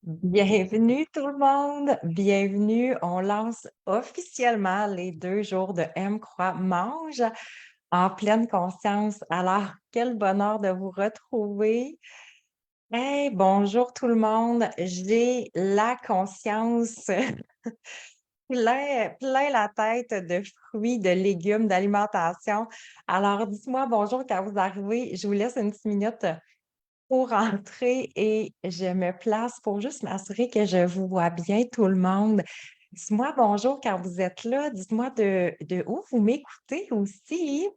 Bienvenue tout le monde, bienvenue. On lance officiellement les 2 jours de M croix mange en pleine conscience. Alors, quel bonheur de vous retrouver. Hey, bonjour tout le monde. J'ai la conscience plein la tête de fruits, de légumes, d'alimentation. Alors, dites-moi bonjour quand vous arrivez. Je vous laisse une petite minute pour entrer et je me place pour juste m'assurer que je vous vois bien tout le monde. Dites-moi bonjour quand vous êtes là. Dites-moi de où vous m'écoutez aussi.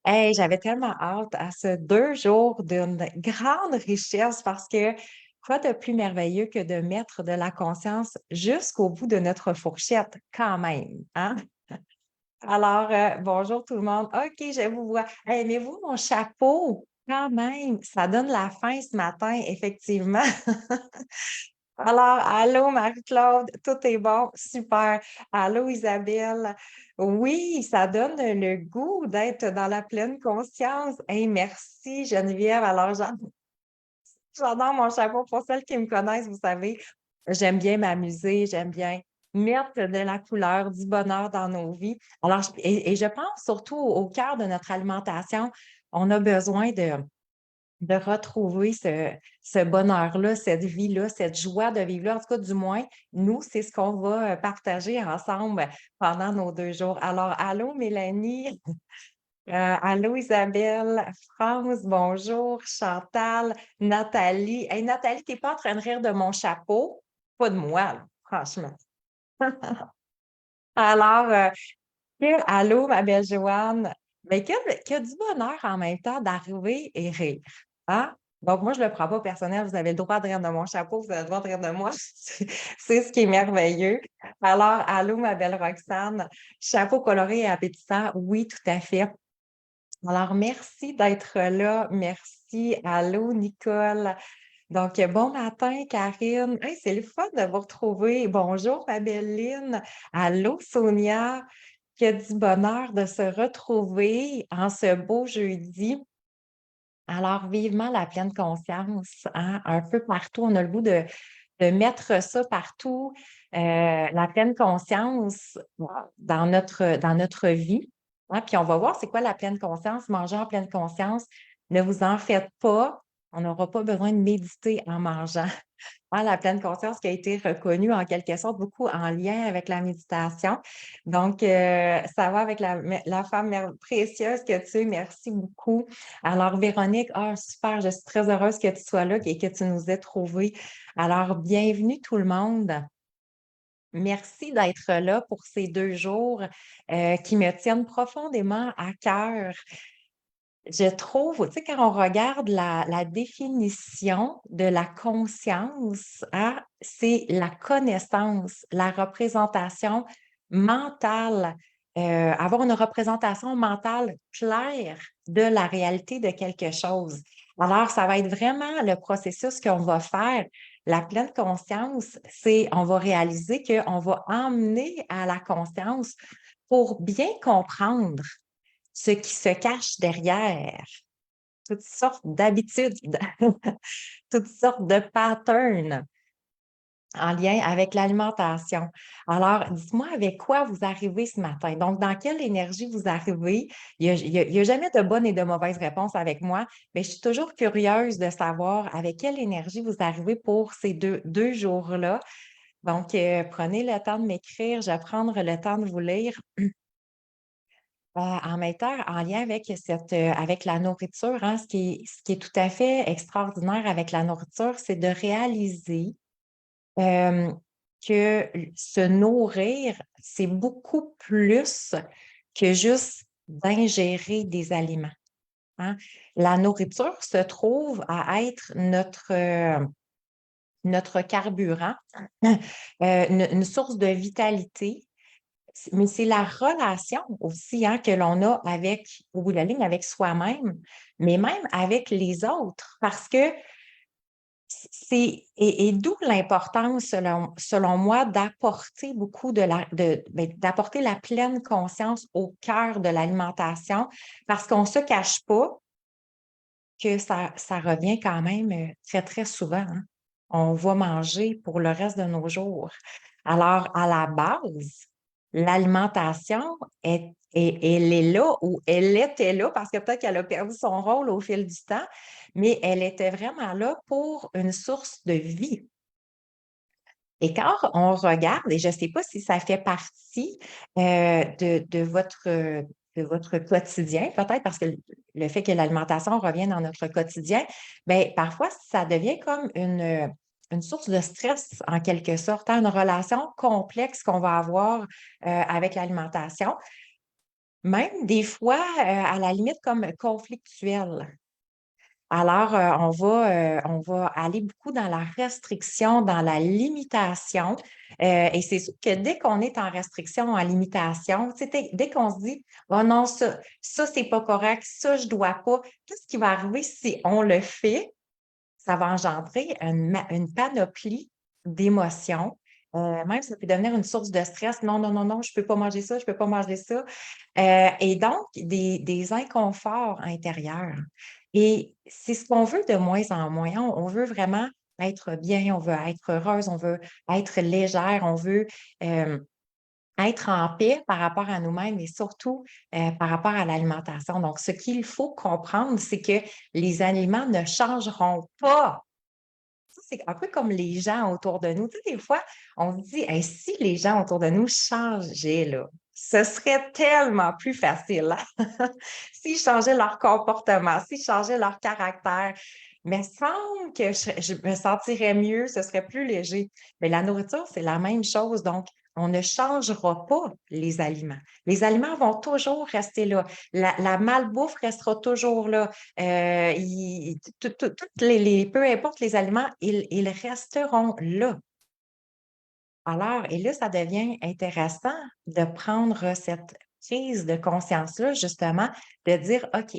Hey, j'avais tellement hâte à ce 2 jours d'une grande richesse parce que quoi de plus merveilleux que de mettre de la conscience jusqu'au bout de notre fourchette quand même, hein? Alors, bonjour tout le monde. OK, je vous vois. Hey, aimez-vous mon chapeau? Quand même, ça donne la faim ce matin, effectivement. Alors, allô Marie-Claude, tout est bon, super. Allô Isabelle. Oui, ça donne le goût d'être dans la pleine conscience. Hey, merci Geneviève. Alors, j'adore mon chapeau. Pour celles qui me connaissent, vous savez, j'aime bien m'amuser, j'aime bien mettre de la couleur, du bonheur dans nos vies. Alors, et je pense surtout au cœur de notre alimentation, on a besoin de retrouver ce bonheur-là, cette vie-là, cette joie de vivre-là. En tout cas, du moins, nous, c'est ce qu'on va partager ensemble pendant nos 2 jours. Alors, allô Mélanie, allô Isabelle, France, bonjour, Chantal, Nathalie. Hey Nathalie, t'es pas en train de rire de mon chapeau? Pas de moi, là, franchement. Alors, allô, ma belle Joanne. Mais que du bonheur en même temps d'arriver et rire. Hein? Donc, moi, je ne le prends pas personnel. Vous avez le droit de rire de mon chapeau, vous avez le droit de rire de moi. C'est ce qui est merveilleux. Alors, allô, ma belle Roxane. Chapeau coloré et appétissant. Oui, tout à fait. Alors, merci d'être là. Merci. Allô, Nicole. Donc, bon matin, Karine. Hey, c'est le fun de vous retrouver. Bonjour, ma belle Lynn. Allô, Sonia. Quel du bonheur de se retrouver en ce beau jeudi. Alors, vivement la pleine conscience, hein, un peu partout. On a le goût de mettre ça partout, la pleine conscience dans notre vie. Hein, puis on va voir c'est quoi la pleine conscience, manger en pleine conscience. Ne vous en faites pas, on n'aura pas besoin de méditer en mangeant. Hein, la pleine conscience qui a été reconnue en quelque sorte beaucoup en lien avec la méditation. Donc, ça va avec la femme précieuse que tu es. Merci beaucoup. Alors, Véronique, super, je suis très heureuse que tu sois là et que tu nous aies trouvés. Alors, bienvenue tout le monde. Merci d'être là pour ces 2 jours qui me tiennent profondément à cœur. Je trouve, tu sais, quand on regarde la définition de la conscience, hein, c'est la connaissance, la représentation mentale, avoir une représentation mentale claire de la réalité de quelque chose. Alors, ça va être vraiment le processus qu'on va faire. La pleine conscience, c'est on va réaliser qu'on va emmener à la conscience pour bien comprendre ce qui se cache derrière, toutes sortes d'habitudes, toutes sortes de patterns en lien avec l'alimentation. Alors, dites-moi avec quoi vous arrivez ce matin? Donc, dans quelle énergie vous arrivez? Il y a jamais de bonne et de mauvaise réponse avec moi, mais je suis toujours curieuse de savoir avec quelle énergie vous arrivez pour ces deux jours-là. Donc, prenez le temps de m'écrire, je vais prendre le temps de vous lire. En même temps, en lien avec avec la nourriture, hein, ce qui est tout à fait extraordinaire avec la nourriture, c'est de réaliser euh, que se nourrir, c'est beaucoup plus que juste d'ingérer des aliments, hein. La nourriture se trouve à être notre carburant, une source de vitalité, mais c'est la relation aussi hein, que l'on a avec, au bout de la ligne, avec soi-même, mais même avec les autres, parce que et d'où l'importance, selon moi, d'apporter beaucoup d'apporter la pleine conscience au cœur de l'alimentation, parce qu'on ne se cache pas que ça revient quand même très, très souvent, hein. on va manger pour le reste de nos jours. Alors, à la base, l'alimentation elle est là ou elle était là parce que peut-être qu'elle a perdu son rôle au fil du temps, mais elle était vraiment là pour une source de vie. Et quand on regarde, et je ne sais pas si ça fait partie de votre quotidien, peut-être parce que le fait que l'alimentation revienne dans notre quotidien, bien, parfois, ça devient comme une source de stress en quelque sorte, hein, une relation complexe qu'on va avoir avec l'alimentation, même des fois à la limite comme conflictuelle. Alors, on va aller beaucoup dans la restriction, dans la limitation, et c'est sûr que dès qu'on est en restriction, en limitation, tu sais, dès qu'on se dit: «Oh non, ça, c'est pas correct, ça, je dois pas», qu'est-ce qui va arriver si on le fait? Ça va engendrer une panoplie d'émotions, même ça peut devenir une source de stress. «Non, non, non, non, je peux pas manger ça, je peux pas manger ça». Et donc des inconforts intérieurs et c'est ce qu'on veut de moins en moins. On veut vraiment être bien, on veut être heureuse, on veut être légère, on veut, hem, être en paix par rapport à nous-mêmes et surtout, par rapport à l'alimentation. Donc ce qu'il faut comprendre, c'est que les aliments ne changeront pas. Ça, c'est un peu comme les gens autour de nous. Tu sais, des fois, on se dit: «Hey, si les gens autour de nous changeaient, là, ce serait tellement plus facile, hein?» S'ils changeaient leur comportement, s'ils changeaient leur caractère, mais semble que je me sentirais mieux, ce serait plus léger. Mais la nourriture, c'est la même chose, donc on ne changera pas les aliments. Les aliments vont toujours rester là. La malbouffe restera toujours là. Toutes peu importe les aliments, ils resteront là. Alors et là, ça devient intéressant de prendre cette prise de conscience-là, justement, de dire: «OK,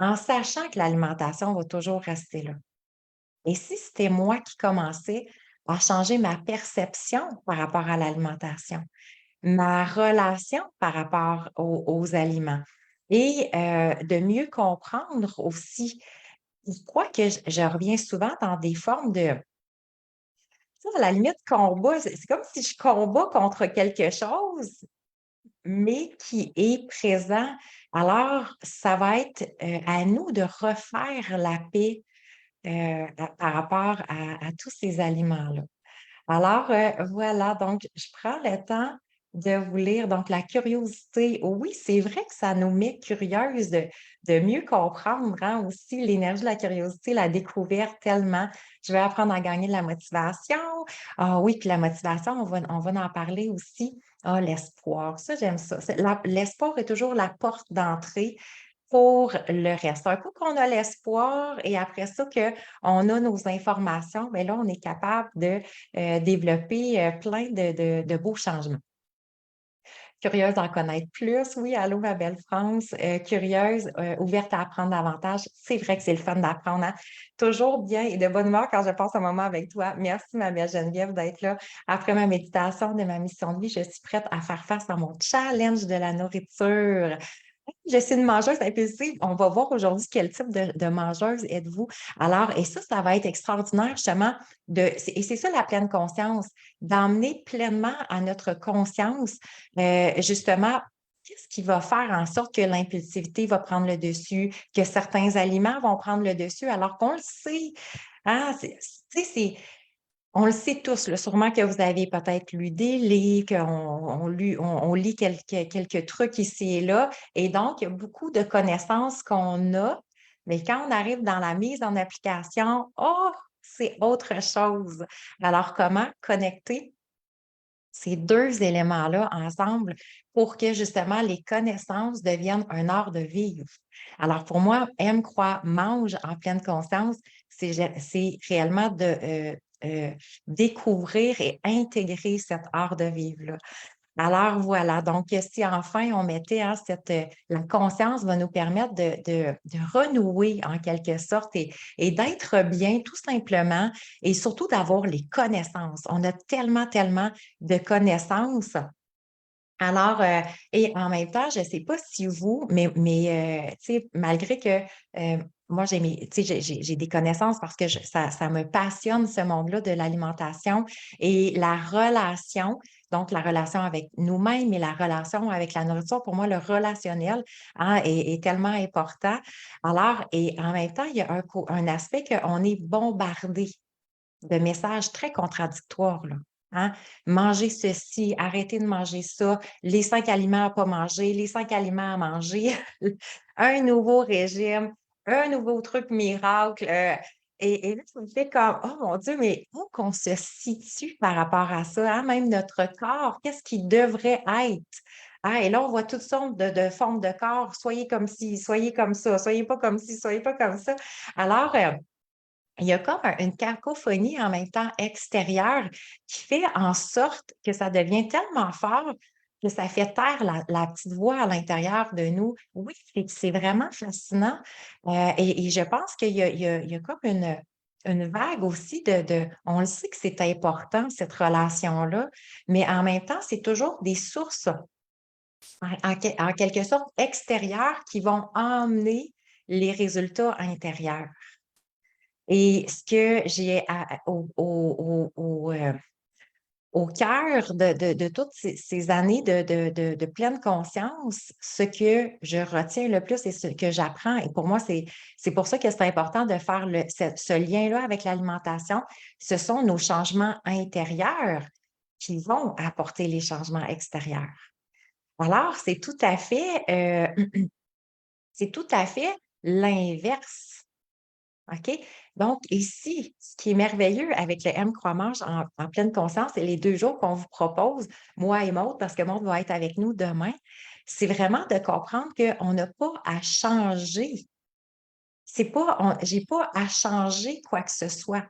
en sachant que l'alimentation va toujours rester là, et si c'était moi qui commençais à changer ma perception par rapport à l'alimentation, ma relation par rapport aux aliments et de mieux comprendre aussi pourquoi que je reviens souvent dans des formes de tu sais, à la limite, combat, c'est comme si je combats contre quelque chose, mais qui est présent. Alors, ça va être, à nous de refaire la paix, par rapport à tous ces aliments-là. Alors, voilà, donc je prends le temps de vous lire. Donc, la curiosité, oui, c'est vrai que ça nous met curieuses de mieux comprendre, hein, aussi l'énergie de la curiosité, la découverte tellement. Je vais apprendre à gagner de la motivation. Ah oui, puis la motivation, on va en parler aussi. Ah, l'espoir, ça, j'aime ça. L'espoir est toujours la porte d'entrée pour le reste. Un coup qu'on a l'espoir et après ça qu'on a nos informations, bien là, on est capable de développer, plein de beaux changements. Curieuse d'en connaître plus, oui, allô ma belle France, curieuse, ouverte à apprendre davantage. C'est vrai que c'est le fun d'apprendre, hein. Toujours bien et de bonne humeur quand je passe un moment avec toi. Merci ma belle Geneviève d'être là. Après ma méditation de ma mission de vie, je suis prête à faire face à mon challenge de la nourriture. Je suis une mangeuse impulsive. On va voir aujourd'hui quel type de mangeuse êtes-vous. Alors, et ça va être extraordinaire justement et c'est ça la pleine conscience, d'emmener pleinement à notre conscience, justement, qu'est-ce qui va faire en sorte que l'impulsivité va prendre le dessus, que certains aliments vont prendre le dessus, alors qu'on le sait. Hein, tu sais, on le sait tous, là, sûrement que vous avez peut-être lu des livres, on lit quelques trucs ici et là, et donc il y a beaucoup de connaissances qu'on a, mais quand on arrive dans la mise en application, oh, c'est autre chose. Alors, comment connecter ces 2 éléments-là ensemble pour que justement les connaissances deviennent un art de vivre? Alors pour moi, aime, croit, mange en pleine conscience, c'est réellement de, découvrir et intégrer cet art de vivre-là. Alors voilà, donc si enfin on mettait, hein, la conscience va nous permettre de renouer en quelque sorte et d'être bien tout simplement et surtout d'avoir les connaissances. On a tellement, tellement de connaissances. Alors, et en même temps, je ne sais pas si vous, tu sais, malgré que, moi, tu sais, j'ai des connaissances parce que ça me passionne, ce monde-là de l'alimentation et la relation, donc la relation avec nous-mêmes et la relation avec la nourriture. Pour moi, le relationnel, hein, est tellement important. Alors, et en même temps, il y a un aspect qu'on est bombardé de messages très contradictoires, là, hein. Manger ceci, arrêtez de manger ça, les 5 aliments à pas manger, les 5 aliments à manger, un nouveau régime, un nouveau truc miracle, et là, ça me fait comme: «Oh mon Dieu, mais où qu'on se situe par rapport à ça, hein?» Même notre corps, qu'est-ce qui devrait être? Hein, et là, on voit toutes sortes de formes de corps, soyez comme ci, soyez comme ça, soyez pas comme ci, soyez pas comme ça. Alors, il y a comme une cacophonie en même temps extérieure qui fait en sorte que ça devient tellement fort que ça fait taire la petite voix à l'intérieur de nous. Oui, c'est vraiment fascinant, et je pense qu'il y a comme une vague aussi on le sait que c'est important cette relation-là, mais en même temps, c'est toujours des sources en quelque sorte extérieures qui vont emmener les résultats intérieurs. Et ce que j'ai au cœur de toutes ces années de pleine conscience, ce que je retiens le plus et ce que j'apprends, et pour moi, c'est pour ça que c'est important de faire ce lien-là avec l'alimentation, ce sont nos changements intérieurs qui vont apporter les changements extérieurs. Alors, c'est tout à fait l'inverse. OK? Donc ici, ce qui est merveilleux avec le M Croix-Manche en pleine conscience et les 2 jours qu'on vous propose, moi et Maude, parce que Maude va être avec nous demain, c'est vraiment de comprendre qu'on n'a pas à changer. C'est pas j'ai pas à changer quoi que ce soit.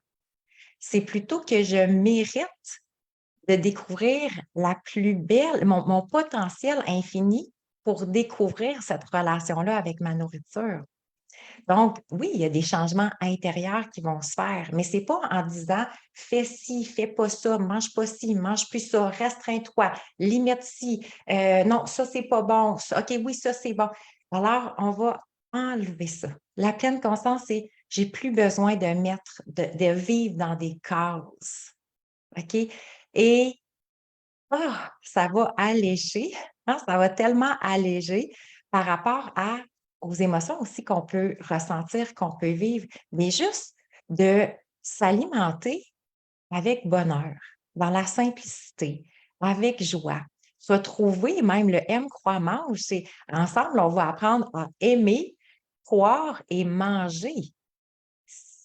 C'est plutôt que je mérite de découvrir la plus belle mon potentiel infini pour découvrir cette relation-là avec ma nourriture. Donc, oui, il y a des changements intérieurs qui vont se faire, mais c'est pas en disant: «Fais ci, fais pas ça, mange pas ci, mange plus ça, restreins-toi, limite ci, non, ça, c'est pas bon, ça, OK, oui, ça, c'est bon». Alors, on va enlever ça. La pleine conscience, c'est: j'ai plus besoin de vivre dans des cases, OK? Et ça va alléger, hein, ça va tellement alléger par rapport aux émotions aussi qu'on peut ressentir, qu'on peut vivre, mais juste de s'alimenter avec bonheur, dans la simplicité, avec joie. Se trouver, même le M croit mange, c'est ensemble, on va apprendre à aimer, croire et manger.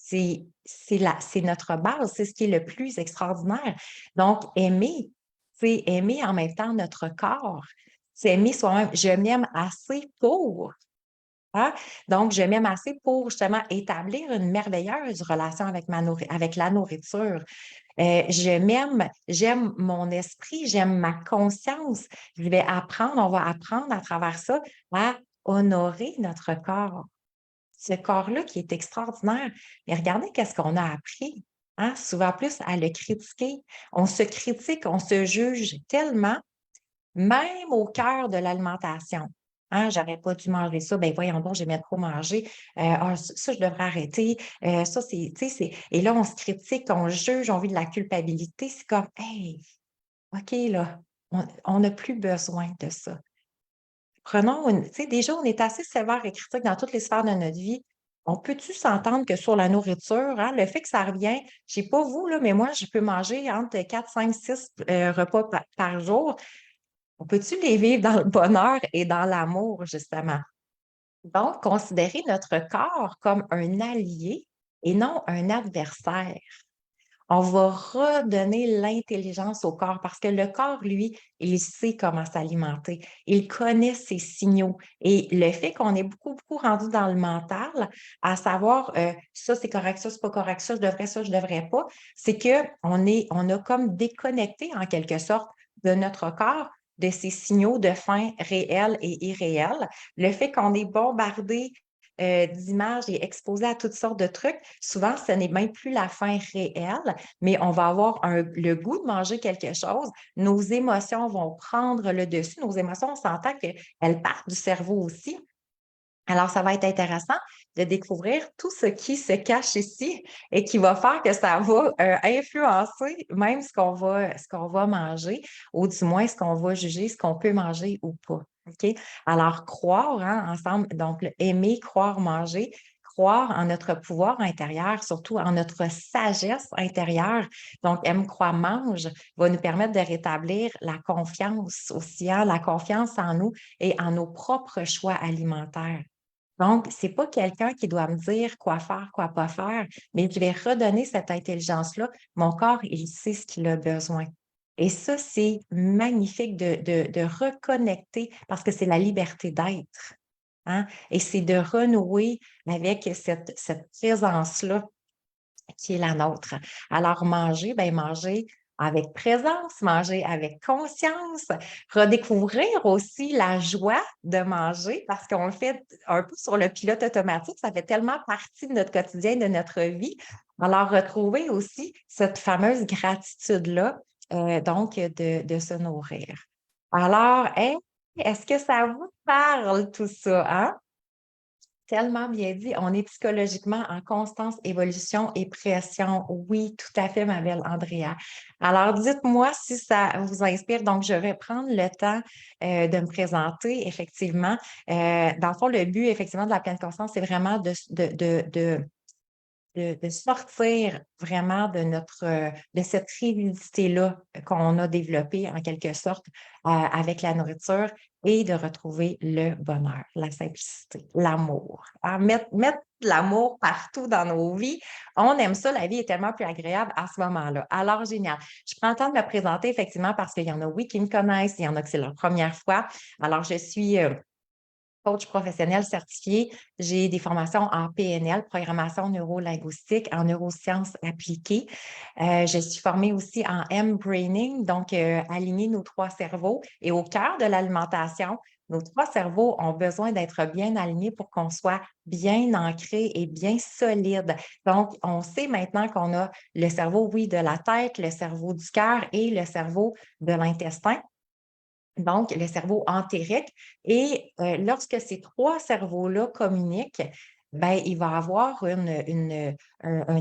C'est notre base, c'est ce qui est le plus extraordinaire. Donc, aimer, c'est aimer en même temps notre corps, c'est aimer soi-même. Je m'aime assez pour, hein? Donc, je m'aime assez pour justement établir une merveilleuse relation avec la nourriture. J'aime mon esprit, j'aime ma conscience. On va apprendre à travers ça à honorer notre corps. Ce corps-là qui est extraordinaire. Mais regardez qu'est-ce qu'on a appris, hein, souvent plus à le critiquer. On se critique, on se juge tellement, même au cœur de l'alimentation. Hein, j'aurais pas dû manger ça, ben voyons donc, j'ai bien trop mangé. Ça, je devrais arrêter. Ça, tu sais, et là, on se critique, on juge, on vit de la culpabilité. C'est comme, hey, OK, là, on n'a plus besoin de ça. Prenons tu sais, déjà, on est assez sévère et critique dans toutes les sphères de notre vie. On peut-tu s'entendre que sur la nourriture, hein, le fait que ça revient, je sais pas vous, là, mais moi, je peux manger entre 4, 5, 6 repas par jour. On peut-tu les vivre dans le bonheur et dans l'amour, justement? Donc, considérer notre corps comme un allié et non un adversaire. On va redonner l'intelligence au corps parce que le corps, lui, il sait comment s'alimenter. Il connaît ses signaux. Et le fait qu'on est beaucoup, beaucoup rendu dans le mental, à savoir ça, c'est correct, ça, c'est pas correct, ça, je devrais pas, c'est on a comme déconnecté en quelque sorte de notre corps, de ses signaux de faim réels et irréels. Le fait qu'on est bombardé d'images et exposé à toutes sortes de trucs, souvent, ce n'est même plus la faim réelle, mais on va avoir le goût de manger quelque chose. Nos émotions vont prendre le dessus. Nos émotions, on s'entend qu'elles partent du cerveau aussi. Alors, ça va être intéressant de découvrir tout ce qui se cache ici et qui va faire que ça va influencer même ce qu'on va manger ou du moins ce qu'on va juger, ce qu'on peut manger ou pas. OK? Alors, croire hein, ensemble, donc aimer, croire, manger, croire en notre pouvoir intérieur, surtout en notre sagesse intérieure. Donc, aime, croit, mange va nous permettre de rétablir la confiance aussi, hein, la confiance en nous et en nos propres choix alimentaires. Donc, c'est pas quelqu'un qui doit me dire quoi faire, quoi pas faire, mais je vais redonner cette intelligence-là. Mon corps, il sait ce qu'il a besoin. Et ça, c'est magnifique de reconnecter parce que c'est la liberté d'être, hein? Et c'est de renouer avec cette présence-là qui est la nôtre. Alors manger, ben manger avec présence, manger avec conscience, redécouvrir aussi la joie de manger parce qu'on le fait un peu sur le pilote automatique, ça fait tellement partie de notre quotidien, de notre vie. Alors retrouver aussi cette fameuse gratitude-là, donc de se nourrir. Alors, hein, est-ce que ça vous parle tout ça, hein? Tellement bien dit. On est psychologiquement en constance évolution et pression. Oui, tout à fait, ma belle Andrea. Alors, dites-moi si ça vous inspire. Donc, je vais prendre le temps de me présenter, effectivement. Dans le fond, le but, effectivement, de la pleine conscience, c'est vraiment de sortir vraiment de cette rigidité-là qu'on a développée en quelque sorte avec la nourriture et de retrouver le bonheur, la simplicité, l'amour. Hein. Mettre de l'amour partout dans nos vies. On aime ça, la vie est tellement plus agréable à ce moment-là. Alors, génial. Je prends le temps de me présenter effectivement parce qu'il y en a, oui, qui me connaissent, il y en a que c'est leur première fois. Alors, je suis coach professionnel certifié. J'ai des formations en PNL, programmation neurolinguistique, en neurosciences appliquées. Je suis formée aussi en M-Braining, donc aligner nos trois cerveaux. Et au cœur de l'alimentation, nos trois cerveaux ont besoin d'être bien alignés pour qu'on soit bien ancré et bien solide. Donc, on sait maintenant qu'on a le cerveau, oui, de la tête, le cerveau du cœur et le cerveau de l'intestin. Donc, le cerveau entérique. Et lorsque ces trois cerveaux-là communiquent, ben, il va y avoir une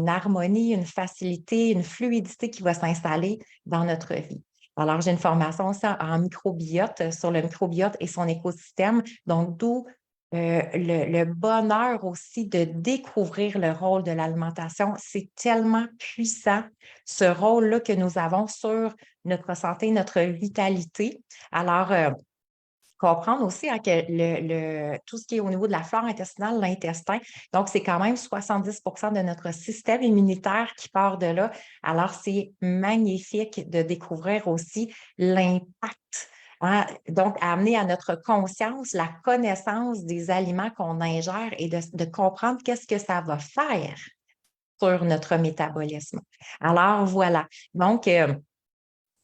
harmonie, une facilité, une fluidité qui va s'installer dans notre vie. Alors, j'ai une formation aussi en microbiote, sur le microbiote et son écosystème, donc d'où le bonheur aussi de découvrir le rôle de l'alimentation. C'est tellement puissant, ce rôle-là que nous avons sur notre santé, notre vitalité. Alors, comprendre aussi hein, que tout ce qui est au niveau de la flore intestinale, l'intestin, donc c'est quand même 70% de notre système immunitaire qui part de là. Alors, c'est magnifique de découvrir aussi l'impact. Hein. Donc, amener à notre conscience la connaissance des aliments qu'on ingère et de comprendre qu'est-ce que ça va faire sur notre métabolisme. Alors, voilà. Donc,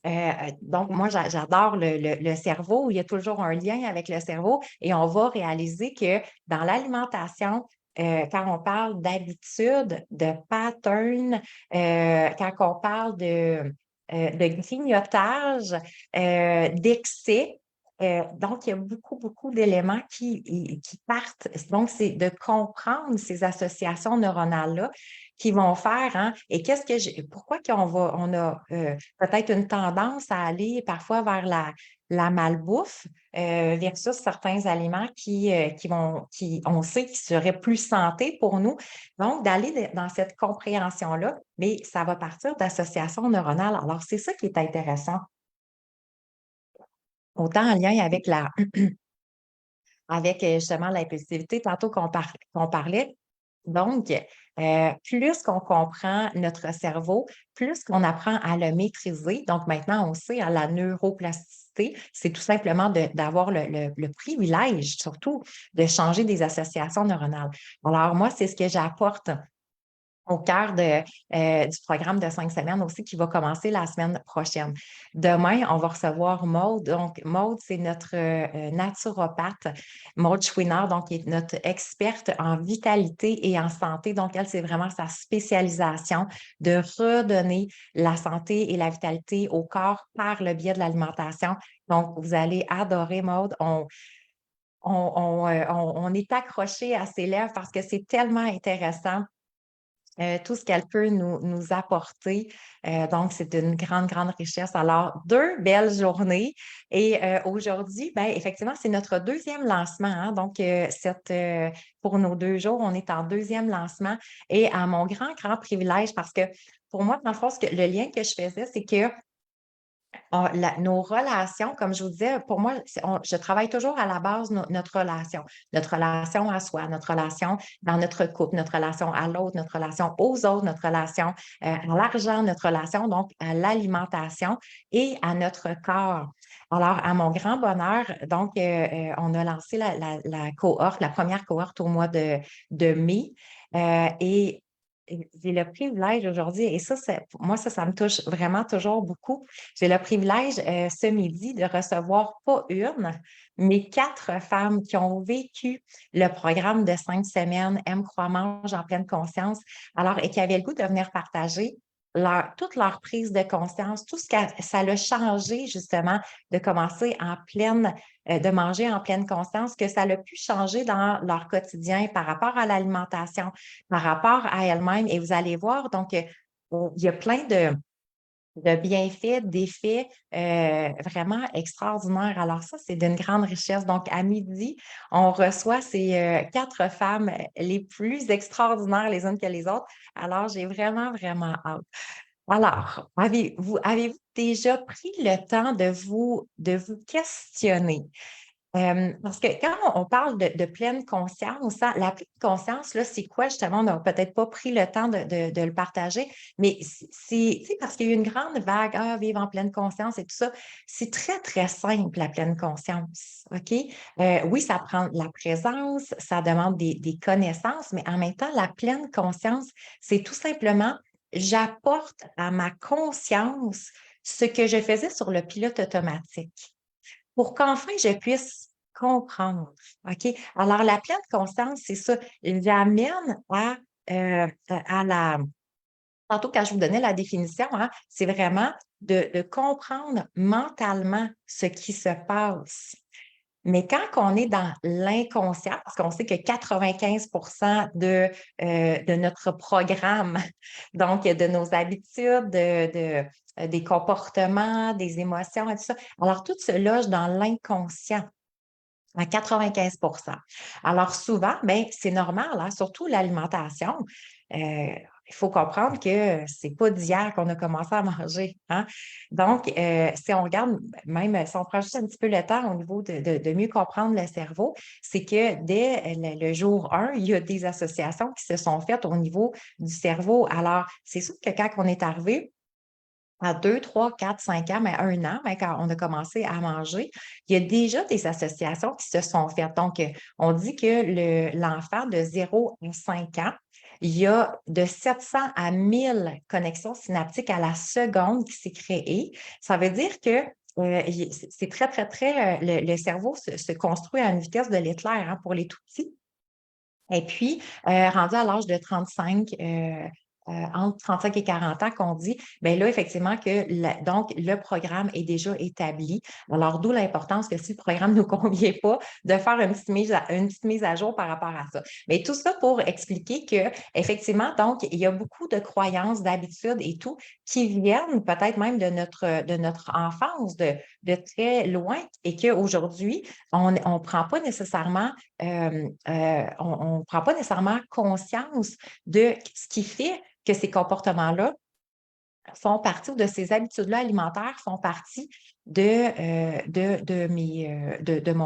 moi, j'adore le cerveau. Il y a toujours un lien avec le cerveau et on va réaliser que dans l'alimentation, quand on parle d'habitude, de pattern, quand on parle de grignotage, d'excès, donc il y a beaucoup, beaucoup d'éléments qui partent. Donc, c'est de comprendre ces associations neuronales-là qui vont faire, hein, et pourquoi on a peut-être une tendance à aller parfois vers la malbouffe versus certains aliments on sait qui seraient plus santé pour nous. Donc, d'aller dans cette compréhension-là, mais ça va partir d'associations neuronales. Alors, c'est ça qui est intéressant, autant en lien avec justement l'impulsivité, tantôt qu'on parlait. Donc, plus qu'on comprend notre cerveau, plus qu'on apprend à le maîtriser. Donc, maintenant, on sait, à la neuroplasticité, c'est tout simplement d'avoir le privilège, surtout, de changer des associations neuronales. Alors, moi, c'est ce que j'apporte au cœur du programme de 5 semaines aussi qui va commencer la semaine prochaine. Demain, on va recevoir Maude. Donc, Maude, c'est notre naturopathe, Maude Chouinard, donc qui est notre experte en vitalité et en santé. Donc, elle, c'est vraiment sa spécialisation de redonner la santé et la vitalité au corps par le biais de l'alimentation. Donc, vous allez adorer Maude. on est accroché à ses lèvres parce que c'est tellement intéressant tout ce qu'elle peut nous apporter. Donc, c'est une grande, grande richesse. Alors, 2 belles journées et aujourd'hui, ben, effectivement, c'est notre deuxième lancement, hein. Donc, pour nos 2 jours, on est en deuxième lancement et à mon grand, grand privilège parce que pour moi, dans le fond, le lien que je faisais, c'est que nos relations, comme je vous disais, pour moi, je travaille toujours à la base notre relation à soi, notre relation dans notre couple, notre relation à l'autre, notre relation aux autres, notre relation à l'argent, notre relation donc à l'alimentation et à notre corps. Alors, à mon grand bonheur, donc, on a lancé la cohorte, la première cohorte au mois de mai et j'ai le privilège aujourd'hui, et ça, pour moi, ça me touche vraiment toujours beaucoup. J'ai le privilège ce midi de recevoir pas une, mais 4 femmes qui ont vécu le programme de 5 semaines Aime, crois, mange en pleine conscience, alors, et qui avaient le goût de venir partager toute leur prise de conscience, tout ce que ça l'a changé justement de commencer de manger en pleine conscience, que ça l'a pu changer dans leur quotidien par rapport à l'alimentation, par rapport à elles-mêmes. Et vous allez voir, donc, il y a plein de bienfaits, d'effets vraiment extraordinaires. Alors ça, c'est d'une grande richesse. Donc, à midi, on reçoit ces 4 femmes les plus extraordinaires les unes que les autres. Alors, j'ai vraiment, vraiment hâte. Alors, avez-vous déjà pris le temps de vous questionner? Parce que quand on parle de pleine conscience, hein, la pleine conscience, là, c'est quoi justement? On n'a peut-être pas pris le temps de le partager, mais tu sais, parce qu'il y a eu une grande vague, ah, vivre en pleine conscience et tout ça. C'est très, très simple, la pleine conscience. OK? Oui, ça prend de la présence, ça demande des connaissances, mais en même temps, la pleine conscience, c'est tout simplement, j'apporte à ma conscience ce que je faisais sur le pilote automatique pour qu'enfin je puisse comprendre. OK? Alors, la pleine conscience, c'est ça. J'amène à la. Tantôt, quand je vous donnais la définition, hein, c'est vraiment de comprendre mentalement ce qui se passe. Mais quand on est dans l'inconscient, parce qu'on sait que 95 de notre programme, donc de nos habitudes, des comportements, des émotions et tout ça, alors tout se loge dans l'inconscient à 95. Alors souvent, ben, c'est normal, hein, surtout l'alimentation. Il faut comprendre que c'est pas d'hier qu'on a commencé à manger, hein. Donc, si on regarde, même si on prend juste un petit peu le temps au niveau de mieux comprendre le cerveau, c'est que dès le jour 1, il y a des associations qui se sont faites au niveau du cerveau. Alors, c'est sûr que quand on est arrivé à 2, 3, 4, 5 ans, mais 1 an, ben, quand on a commencé à manger, il y a déjà des associations qui se sont faites. Donc, on dit que l'enfant de 0 à 5 ans, il y a de 700 à 1000 connexions synaptiques à la seconde qui s'est créée. Ça veut dire que c'est très, très, très, le cerveau se construit à une vitesse de l'éclair, hein, pour les tout petits. Et puis, rendu à l'âge de 35, entre 35 et 40 ans qu'on dit, bien là, effectivement, donc, le programme est déjà établi. Alors, d'où l'importance que si le programme ne nous convient pas, de faire une petite mise à jour par rapport à ça. Mais tout ça pour expliquer que, effectivement, donc, il y a beaucoup de croyances, d'habitudes et tout qui viennent peut-être même de notre enfance, de très loin, et qu'aujourd'hui, on ne prend pas nécessairement on ne prend pas nécessairement conscience de ce qui fait que ces comportements-là font partie ou de ces habitudes-là alimentaires font partie de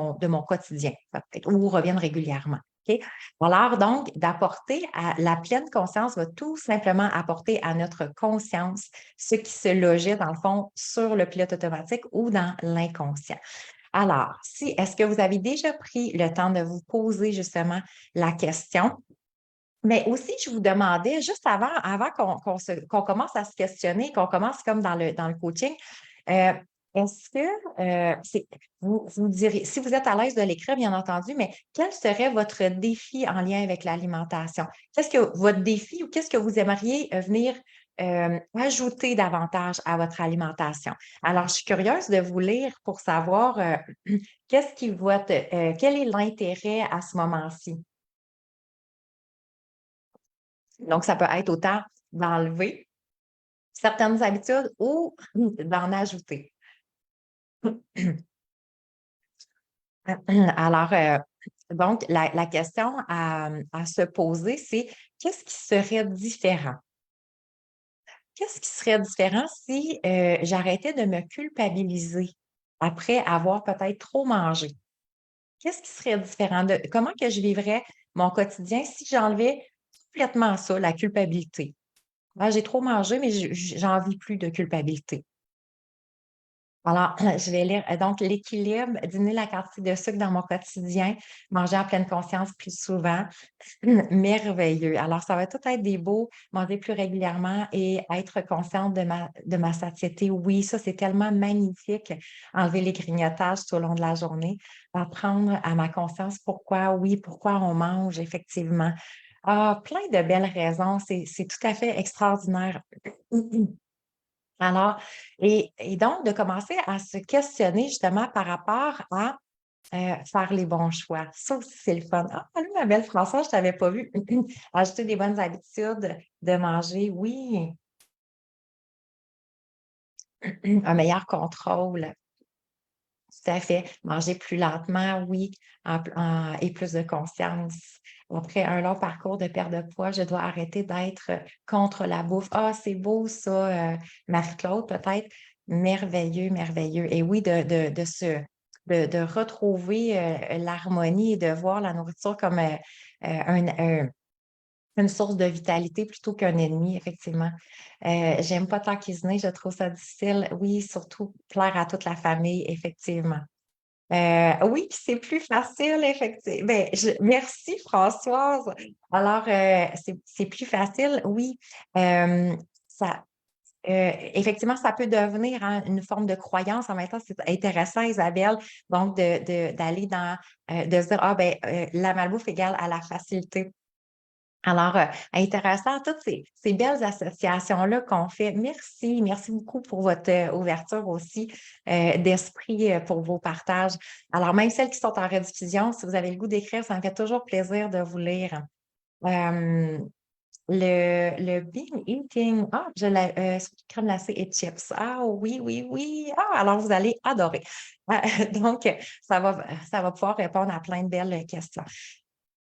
mon quotidien, peut-être, ou reviennent régulièrement. OK? Alors, donc, la pleine conscience va tout simplement apporter à notre conscience ce qui se logeait, dans le fond, sur le pilote automatique ou dans l'inconscient. Alors, est-ce que vous avez déjà pris le temps de vous poser justement la question? Mais aussi, je vous demandais, juste avant qu'on commence à se questionner, qu'on commence comme dans le coaching, euh, est-ce que vous direz, si vous êtes à l'aise de l'écrire, bien entendu, mais quel serait votre défi en lien avec l'alimentation? Qu'est-ce que votre défi ou qu'est-ce que vous aimeriez venir ajouter davantage à votre alimentation. Alors, je suis curieuse de vous lire pour savoir, qu'est-ce qui va te quel est l'intérêt à ce moment-ci? Donc, ça peut être autant d'enlever certaines habitudes ou d'en ajouter. Alors, donc la question à se poser, c'est: «Qu'est-ce qui serait différent?» Qu'est-ce qui serait différent si, j'arrêtais de me culpabiliser après avoir peut-être trop mangé? Qu'est-ce qui serait différent de comment que je vivrais mon quotidien si j'enlevais complètement ça, la culpabilité? «Ah, j'ai trop mangé, mais j'en vis plus de culpabilité». Alors, je vais lire, donc l'équilibre, diminuer la quantité de sucre dans mon quotidien, manger en pleine conscience plus souvent, merveilleux. Alors, ça va tout être des beaux manger plus régulièrement et être consciente de ma satiété. Oui, ça, c'est tellement magnifique, enlever les grignotages tout au long de la journée, apprendre à ma conscience pourquoi, oui, pourquoi on mange effectivement. Ah, plein de belles raisons, c'est tout à fait extraordinaire. Alors et donc de commencer à se questionner justement par rapport à, faire les bons choix. Ça aussi, c'est le fun. «Ah, allô ma belle Françoise, je t'avais pas vue». Ajouter des bonnes habitudes de manger, oui, un meilleur contrôle. Tout à fait. Manger plus lentement, oui, et plus de conscience. Après un long parcours de perte de poids, je dois arrêter d'être contre la bouffe. Ah, c'est beau ça, Marie-Claude, peut-être. Merveilleux, merveilleux. Et oui, de retrouver, l'harmonie et de voir la nourriture comme, une source de vitalité plutôt qu'un ennemi, effectivement. J'aime pas tant cuisiner, je trouve ça difficile. Oui, surtout plaire à toute la famille, effectivement. Oui, puis c'est plus facile effectivement. Ben, merci Françoise. Alors, c'est plus facile, oui. Ça effectivement, ça peut devenir, hein, une forme de croyance. En même temps, c'est intéressant, Isabelle, donc d'aller dans, de se dire: «Ah ben, la malbouffe égale à la facilité». Alors, intéressant toutes ces belles associations-là qu'on fait. Merci, merci beaucoup pour votre, ouverture aussi, d'esprit, pour vos partages. Alors même celles qui sont en rediffusion, si vous avez le goût d'écrire, ça me fait toujours plaisir de vous lire. Hem, le binge eating, ah, je l'ai crème glacée et chips. Ah oui, oui, oui. Ah, alors vous allez adorer. Donc ça va pouvoir répondre à plein de belles questions.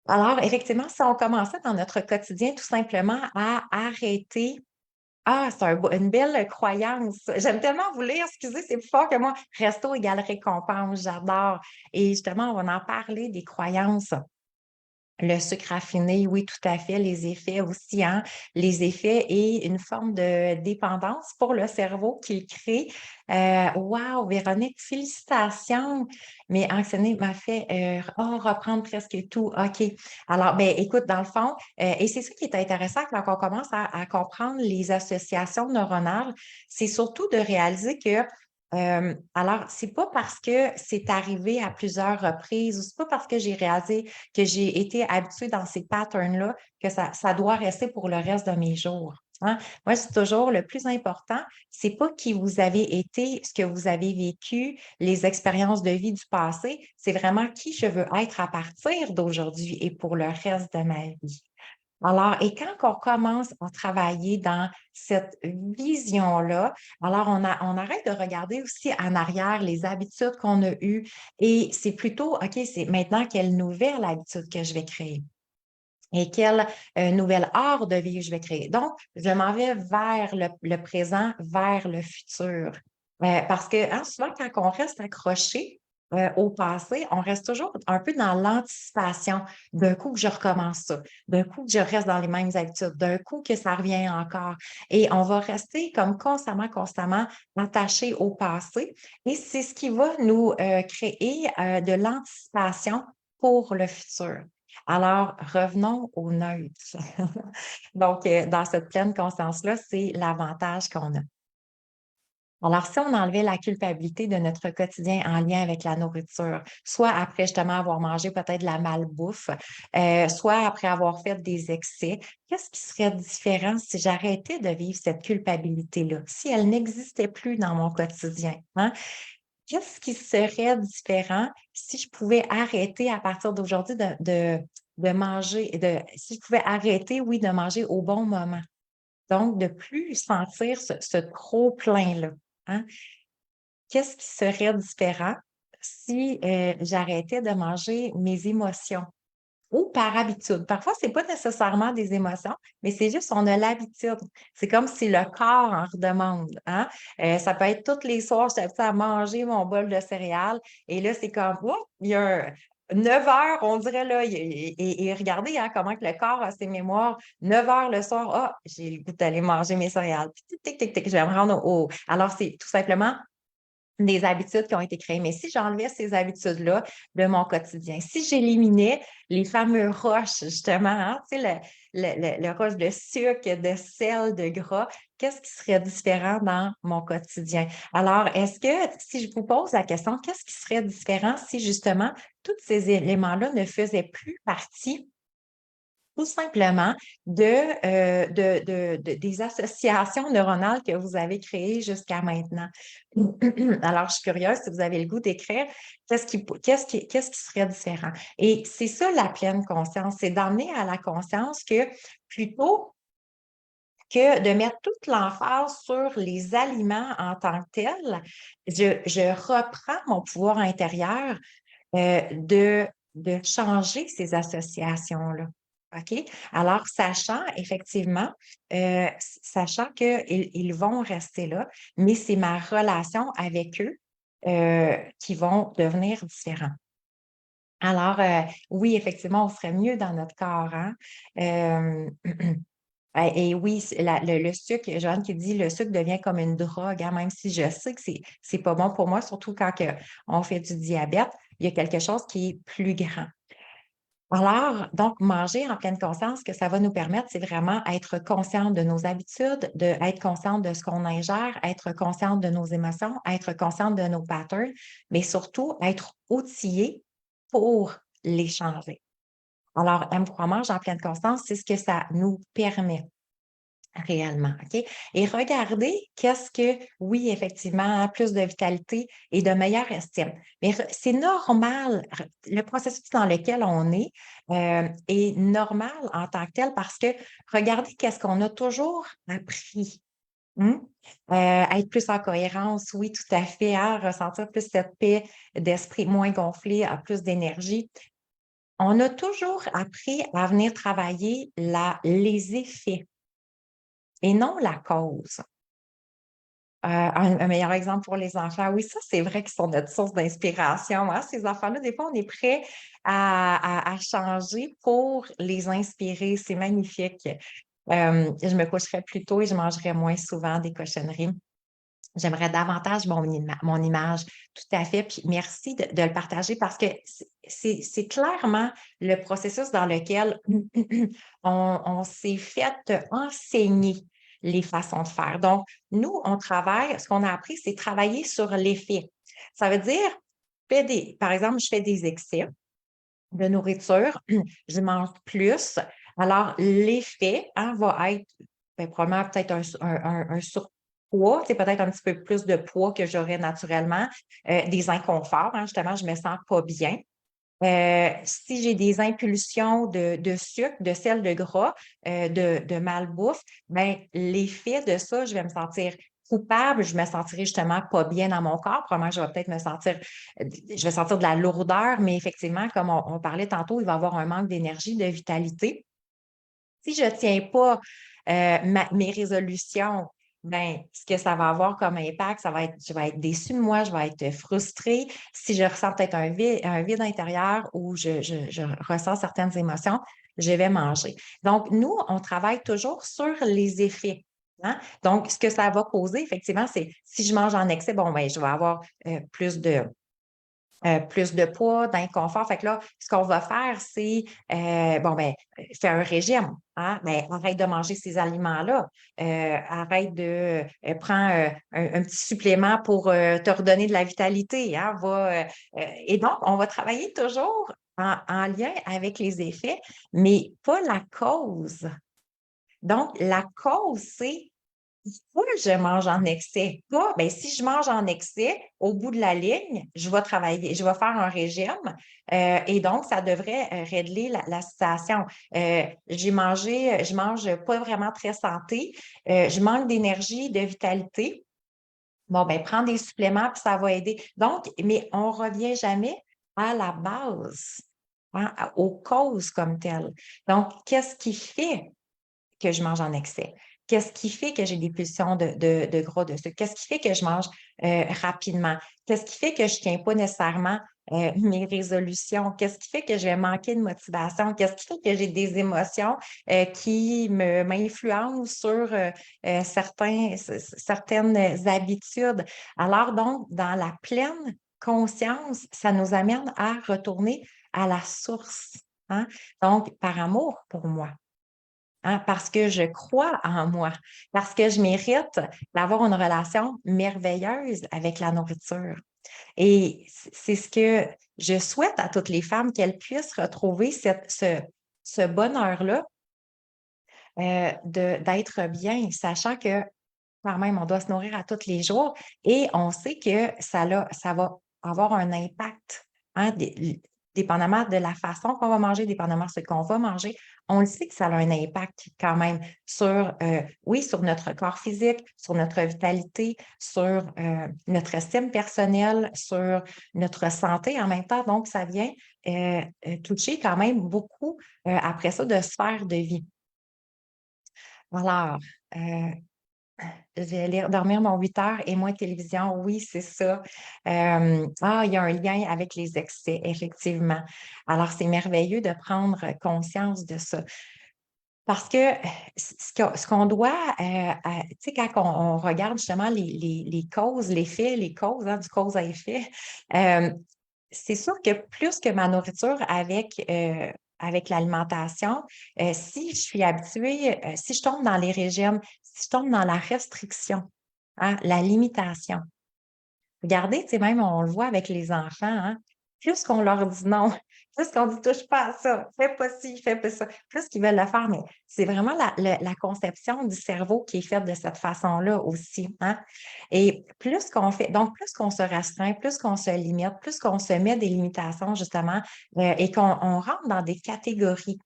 Alors, effectivement, si on commençait dans notre quotidien tout simplement à arrêter c'est une belle croyance. J'aime tellement vous lire, excusez, c'est plus fort que moi. Resto égale récompense, j'adore. Et justement, on va en parler des croyances. Le sucre raffiné, oui, tout à fait. Les effets aussi, hein. Les effets et une forme de dépendance pour le cerveau qu'il crée. Wow, Véronique, félicitations! Mais anxiété m'a fait, reprendre presque tout. OK. Alors, ben, écoute, dans le fond, et c'est ça qui est intéressant quand on commence à comprendre les associations neuronales, c'est surtout de réaliser que alors, c'est pas parce que c'est arrivé à plusieurs reprises ou c'est pas parce que j'ai réalisé que j'ai été habituée dans ces patterns-là que ça doit rester pour le reste de mes jours, hein. Moi, c'est toujours le plus important, c'est pas qui vous avez été, ce que vous avez vécu, les expériences de vie du passé, c'est vraiment qui je veux être à partir d'aujourd'hui et pour le reste de ma vie. Alors, et quand on commence à travailler dans cette vision-là, alors on arrête de regarder aussi en arrière les habitudes qu'on a eues et c'est plutôt, OK, c'est maintenant quelle nouvelle habitude que je vais créer et quel nouvel art de vie je vais créer. Donc, je m'en vais vers le présent, vers le futur. Parce que hein, souvent, quand on reste accroché au passé, on reste toujours un peu dans l'anticipation. D'un coup que je recommence ça, d'un coup que je reste dans les mêmes habitudes, d'un coup que ça revient encore. Et on va rester comme constamment, constamment attaché au passé. Et c'est ce qui va nous créer de l'anticipation pour le futur. Alors, revenons au neutre. Donc, dans cette pleine conscience-là, c'est l'avantage qu'on a. Alors, si on enlevait la culpabilité de notre quotidien en lien avec la nourriture, soit après justement avoir mangé peut-être de la malbouffe, soit après avoir fait des excès, qu'est-ce qui serait différent si j'arrêtais de vivre cette culpabilité-là, si elle n'existait plus dans mon quotidien, hein? Qu'est-ce qui serait différent si je pouvais arrêter à partir d'aujourd'hui de manger, si je pouvais arrêter, oui, de manger au bon moment? Donc, de plus sentir ce trop plein-là, hein? Qu'est-ce qui serait différent si, j'arrêtais de manger mes émotions ou par habitude? Parfois, c'est pas nécessairement des émotions, mais c'est juste on a l'habitude. C'est comme si le corps en redemande, hein? Ça peut être tous les soirs, j'étais habituée à manger mon bol de céréales et là, c'est comme, ouh, il y a 9 heures, on dirait là, et regardez, hein, comment que le corps a ses mémoires. 9 heures le soir, ah, j'ai le goût d'aller manger mes céréales. Tic, tic, tic, tic, je vais me rendre au alors c'est tout simplement des habitudes qui ont été créées. Mais si j'enlevais ces habitudes-là de mon quotidien, si j'éliminais les fameux rushs, justement, hein, tu sais, le rush de sucre, de sel, de gras, qu'est-ce qui serait différent dans mon quotidien? Alors, est-ce que, si je vous pose la question, qu'est-ce qui serait différent si, justement, tous ces éléments-là ne faisaient plus partie tout simplement des associations neuronales que vous avez créées jusqu'à maintenant. Alors, je suis curieuse si vous avez le goût d'écrire qu'est-ce qui serait différent. Et c'est ça la pleine conscience, c'est d'emmener à la conscience que plutôt que de mettre toute l'emphase sur les aliments en tant que tels, je reprends mon pouvoir intérieur de changer ces associations-là. OK? Alors, sachant qu'ils vont rester là, mais c'est ma relation avec eux qui vont devenir différents. Alors, oui, effectivement, on serait mieux dans notre corps, hein? Hem, et oui, le sucre, Joanne qui dit: «Le sucre devient comme une drogue», hein, même si je sais que c'est pas bon pour moi, surtout quand on fait du diabète, il y a quelque chose qui est plus grand. Alors, donc, manger en pleine conscience, ce que ça va nous permettre, c'est vraiment être consciente de nos habitudes, être consciente de ce qu'on ingère, être consciente de nos émotions, être consciente de nos patterns, mais surtout être outillé pour les changer. Alors, M3 Mange en pleine conscience, c'est ce que ça nous permet. Réellement, OK? Et regardez qu'est-ce que oui, effectivement, hein, plus de vitalité et de meilleure estime. Mais c'est normal, le processus dans lequel on est normal en tant que tel parce que regardez qu'est-ce qu'on a toujours appris. Mmh? Être plus en cohérence, oui, tout à fait, hein, ressentir plus cette paix d'esprit, moins gonflé, plus d'énergie. On a toujours appris à venir travailler les effets et non la cause. Un meilleur exemple pour les enfants, oui, ça, c'est vrai qu'ils sont notre source d'inspiration, hein, ces enfants-là. Des fois, on est prêt à changer pour les inspirer. C'est magnifique. Je me coucherais plus tôt et je mangerais moins souvent des cochonneries. J'aimerais davantage mon image. Tout à fait, puis merci de le partager parce que c'est clairement le processus dans lequel on s'est fait enseigner les façons de faire. Donc, nous, on travaille ce qu'on a appris, c'est travailler sur l'effet. Ça veut dire, par exemple, je fais des excès de nourriture, je mange plus. Alors, l'effet, hein, va être, probablement peut-être un surpoids, c'est peut-être un petit peu plus de poids que j'aurais naturellement, des inconforts, hein, justement, je me sens pas bien. Si j'ai des impulsions de sucre, de sel, de gras, de malbouffe, ben, l'effet de ça, je vais me sentir coupable, je me sentirai justement pas bien dans mon corps. Probablement, je vais peut-être je vais sentir de la lourdeur, mais effectivement, comme on parlait tantôt, il va y avoir un manque d'énergie, de vitalité. Si je tiens pas, mes résolutions, ben, ce que ça va avoir comme impact, ça va être je vais être déçue de moi, je vais être frustrée. Si je ressens peut-être un vide intérieur ou je ressens certaines émotions, je vais manger. Donc nous, on travaille toujours sur les effets, hein. Donc ce que ça va causer effectivement, c'est si je mange en excès, bon, ben, je vais avoir, plus plus de poids, d'inconfort. Fait que là, ce qu'on va faire, c'est, bon, ben, fais un régime, hein, mais arrête de manger ces aliments-là. Arrête de, prends, un petit supplément pour, te redonner de la vitalité, hein, et donc, on va travailler toujours en lien avec les effets, mais pas la cause. Donc, la cause, c'est pourquoi je mange en excès? Pas, ben, si je mange en excès, au bout de la ligne, je vais faire un régime, et donc ça devrait, régler la situation. Je mange pas vraiment très santé, je manque d'énergie, de vitalité. Bon, ben, prends des suppléments, puis ça va aider. Donc, mais on revient jamais à la base, hein, aux causes comme telles. Donc, qu'est-ce qui fait que je mange en excès? Qu'est-ce qui fait que j'ai des pulsions de gras de sucre? Qu'est-ce qui fait que je mange rapidement? Qu'est-ce qui fait que je ne tiens pas nécessairement mes résolutions? Qu'est-ce qui fait que je vais manquer de motivation? Qu'est-ce qui fait que j'ai des émotions qui m'influencent sur certaines habitudes? Alors donc, dans la pleine conscience, ça nous amène à retourner à la source, hein? Donc, par amour pour moi. Hein, parce que je crois en moi, parce que je mérite d'avoir une relation merveilleuse avec la nourriture. Et c'est ce que je souhaite à toutes les femmes, qu'elles puissent retrouver ce bonheur-là, d'être bien, sachant que quand même, on doit se nourrir à tous les jours et on sait que ça va avoir un impact, hein, dépendamment de la façon qu'on va manger, dépendamment de ce qu'on va manger. On le sait que ça a un impact quand même sur, oui, sur notre corps physique, sur notre vitalité, sur notre estime personnelle, sur notre santé en même temps. Donc, ça vient toucher quand même beaucoup, après ça, de sphères de vie. Alors, euh, je vais aller dormir mon 8 heures et moins de télévision. Oui, c'est ça. Il y a un lien avec les excès, effectivement. Alors, c'est merveilleux de prendre conscience de ça. Parce que ce qu'on doit, tu sais, quand on regarde justement les causes, les causes, hein, du cause à effet, euh, c'est sûr que plus que ma nourriture avec l'alimentation, si je suis habituée, si je tombe dans les régimes, si je tombe dans la restriction, hein, la limitation. Regardez, tu sais, même on le voit avec les enfants, hein, plus qu'on leur dit non, plus qu'on dit touche pas à ça, fais pas ci, fais pas ça, plus qu'ils veulent le faire. Mais c'est vraiment la conception du cerveau qui est faite de cette façon-là aussi, hein. Et plus qu'on fait, donc plus qu'on se restreint, plus qu'on se limite, plus qu'on se met des limitations, justement, et qu'on rentre dans des catégories.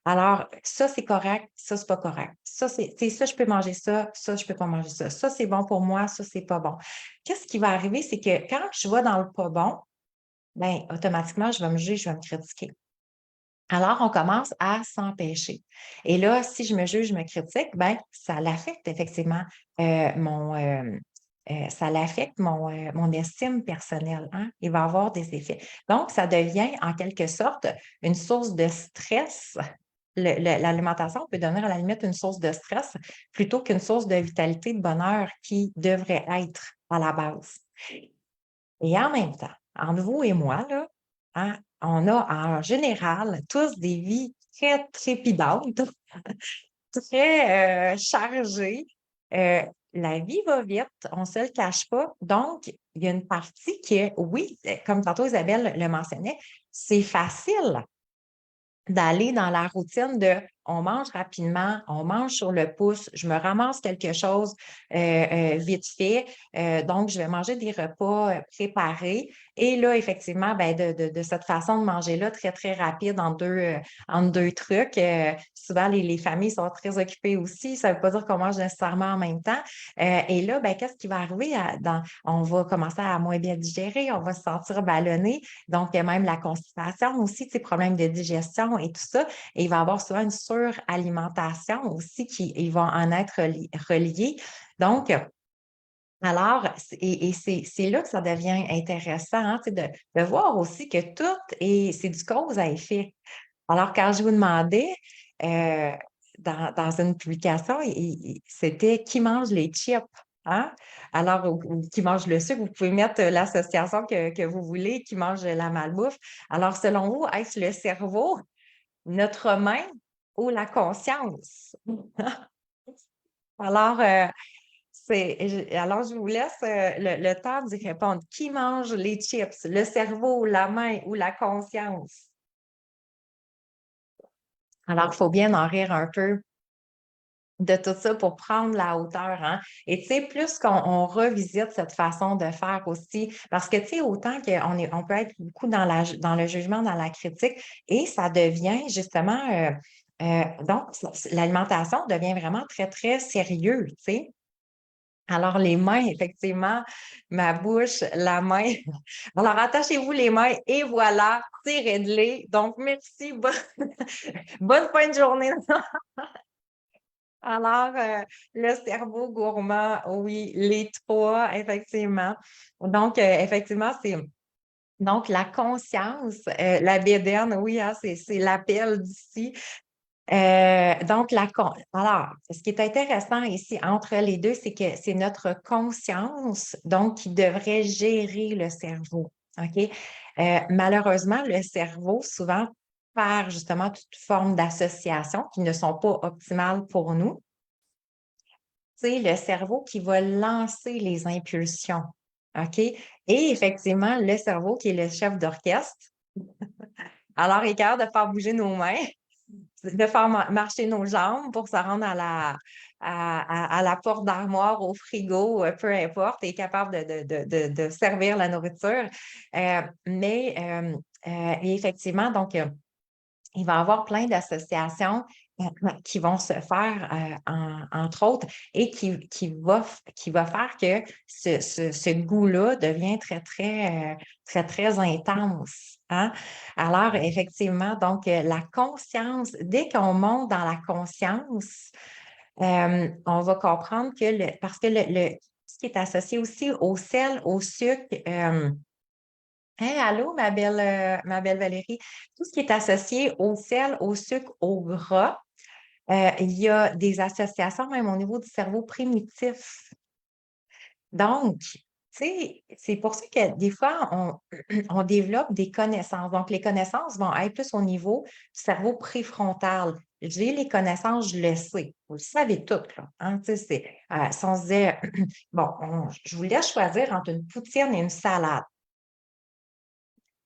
Alors, ça, c'est correct, ça, c'est pas correct. Ça, ça, je peux manger ça, je peux pas manger ça. Ça, c'est bon pour moi, ça, c'est pas bon. Qu'est-ce qui va arriver, c'est que quand je vais dans le pas bon, ben, automatiquement, je vais me juger, je vais me critiquer. Alors, on commence à s'empêcher. Et là, si je me juge, je me critique, ben, ça l'affecte effectivement ça l'affecte mon estime personnelle, hein? Il va avoir des effets. Donc, ça devient en quelque sorte une source de stress. L'alimentation peut devenir à la limite une source de stress plutôt qu'une source de vitalité, de bonheur qui devrait être à la base. Et en même temps, entre vous et moi, là, hein, on a en général tous des vies très trépidantes, très chargées. Euh, la vie va vite, on ne se le cache pas. Donc, il y a une partie qui est, oui, comme tantôt Isabelle le mentionnait, c'est facile d'aller dans la routine de on mange rapidement, on mange sur le pouce, je me ramasse quelque chose vite fait, donc je vais manger des repas préparés. Et là, effectivement, ben, de cette façon de manger-là, très, très rapide en deux trucs. Souvent, les familles sont très occupées aussi. Ça ne veut pas dire qu'on mange nécessairement en même temps. Et là, ben, qu'est-ce qui va arriver? On va commencer à moins bien digérer, on va se sentir ballonné. Donc, il y a même la constipation aussi, ces problèmes de digestion et tout ça. Et il va y avoir souvent une suralimentation aussi qui il va en être relié. Donc, alors, c'est là que ça devient intéressant, hein, tu sais, de voir aussi que tout c'est du cause à effet. Alors, quand je vous demandais, euh, dans une publication, c'était qui mange les chips? Hein? Alors, ou qui mange le sucre, vous pouvez mettre, l'association que vous voulez, qui mange la malbouffe. Alors, selon vous, est-ce le cerveau, notre main ou la conscience? Alors, alors je vous laisse, le temps d'y répondre. Qui mange les chips? Le cerveau, la main ou la conscience? Alors, il faut bien en rire un peu de tout ça pour prendre la hauteur, hein. Et tu sais, plus qu'on revisite cette façon de faire aussi, parce que tu sais, autant on peut être beaucoup dans le jugement, dans la critique, et ça devient justement, donc l'alimentation devient vraiment très, très sérieux, tu sais. Alors les mains, effectivement, ma bouche, la main. Alors attachez-vous les mains et voilà, c'est réglé. Donc merci, bonne fin de journée. Alors, le cerveau gourmand, oui, les 3 effectivement. Donc, effectivement, c'est donc la conscience, la bédaine, oui, hein, c'est l'appel d'ici. Donc alors, ce qui est intéressant ici entre les 2, c'est que c'est notre conscience, donc qui devrait gérer le cerveau, OK? Malheureusement, le cerveau, souvent, par justement toute forme d'associations qui ne sont pas optimales pour nous, c'est le cerveau qui va lancer les impulsions, OK? Et effectivement, le cerveau qui est le chef d'orchestre, alors il est capable de faire bouger nos mains, de faire marcher nos jambes pour se rendre à la porte d'armoire, au frigo, peu importe, est capable de servir la nourriture. Et effectivement, donc, il va y avoir plein d'associations qui vont se faire, entre autres, et qui va faire que ce goût-là devient très, très, très, très intense, hein. Alors effectivement, donc, la conscience, dès qu'on monte dans la conscience, on va comprendre que parce que ce qui est associé aussi au sel, au sucre, hey, allô, ma belle Valérie. Tout ce qui est associé au sel, au sucre, au gras, il y a des associations même au niveau du cerveau primitif. Donc, tu sais, c'est pour ça que des fois, on développe des connaissances. Donc, les connaissances vont être plus au niveau du cerveau préfrontal. J'ai les connaissances, je le sais. Vous le savez tout, là. Hein, tu sais, si on se disait, bon, je vous laisse choisir entre une poutine et une salade.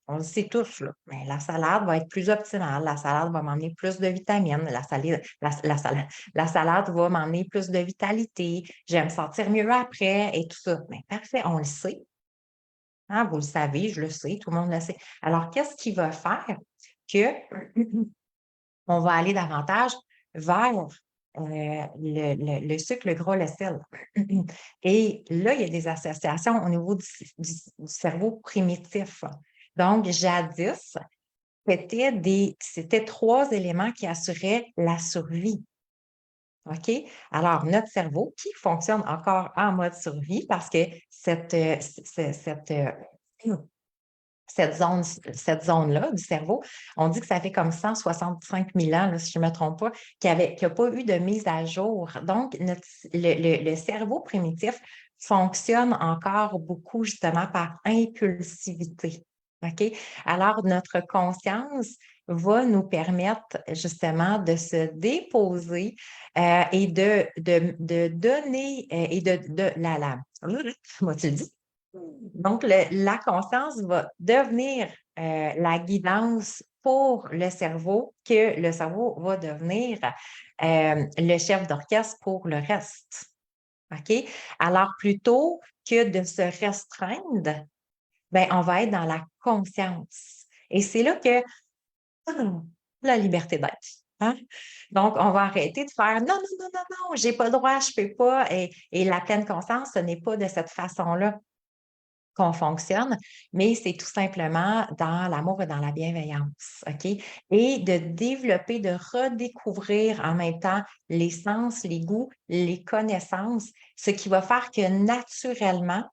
On le sait tous, là, mais la salade va être plus optimale. La salade va m'emmener plus de vitamines. La salade va m'emmener plus de vitalité. Je vais me sentir mieux après et tout ça. Mais parfait, on le sait. Hein, vous le savez, je le sais, tout le monde le sait. Alors, qu'est-ce qui va faire que on va aller davantage vers le sucre, le gras, le sel? Et là, il y a des associations au niveau du cerveau primitif. Donc, jadis, c'était 3 éléments qui assuraient la survie, OK? Alors, notre cerveau qui fonctionne encore en mode survie parce que cette zone-là du cerveau, on dit que ça fait comme 165 000 ans, là, si je ne me trompe pas, qu'il y a pas eu de mise à jour. Donc, le cerveau primitif fonctionne encore beaucoup justement par impulsivité. OK? Alors, notre conscience va nous permettre justement de se déposer et de donner et moi, tu le dis? Donc, la conscience va devenir la guidance pour le cerveau, que le cerveau va devenir le chef d'orchestre pour le reste. OK? Alors, plutôt que de se restreindre, ben, on va être dans la conscience. Et c'est là que la liberté d'être. Hein? Donc, on va arrêter de faire non, non, non, non, non, j'ai pas le droit, je peux pas. Et la pleine conscience, ce n'est pas de cette façon-là qu'on fonctionne, mais c'est tout simplement dans l'amour et dans la bienveillance, OK? Et de développer, de redécouvrir en même temps les sens, les goûts, les connaissances, ce qui va faire que naturellement,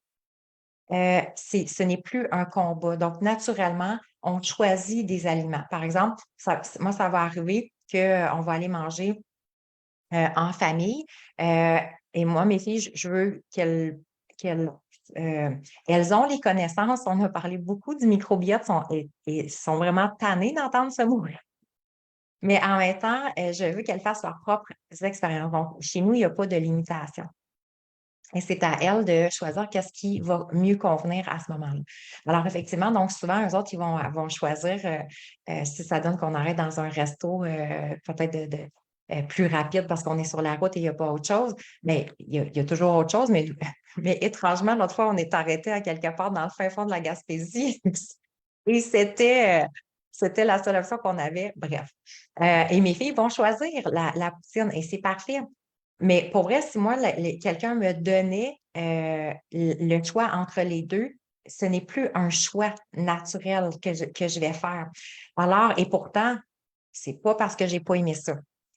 ce n'est plus un combat. Donc, naturellement, on choisit des aliments. Par exemple, moi, ça va arriver qu'on va aller manger en famille. Et moi, mes filles, je veux qu'elles elles ont les connaissances. On a parlé beaucoup du microbiote et sont vraiment tannées d'entendre ce mot-là. Mais en même temps, je veux qu'elles fassent leurs propres expériences. Donc, chez nous, il n'y a pas de limitation. Et c'est à elles de choisir qu'est-ce qui va mieux convenir à ce moment-là. Alors, effectivement, donc souvent, eux autres, ils vont choisir, si ça donne qu'on arrête dans un resto, peut-être plus rapide parce qu'on est sur la route et il n'y a pas autre chose. Mais il y a toujours autre chose. Mais, mais étrangement, l'autre fois, on est arrêté à quelque part dans le fin fond de la Gaspésie. Et c'était la seule fois qu'on avait. Bref. Et mes filles vont choisir la poutine et c'est parfait. Mais pour vrai, si moi, quelqu'un me donnait le choix entre les deux, ce n'est plus un choix naturel que je vais faire. Alors, et pourtant, c'est pas parce que j'ai pas aimé ça.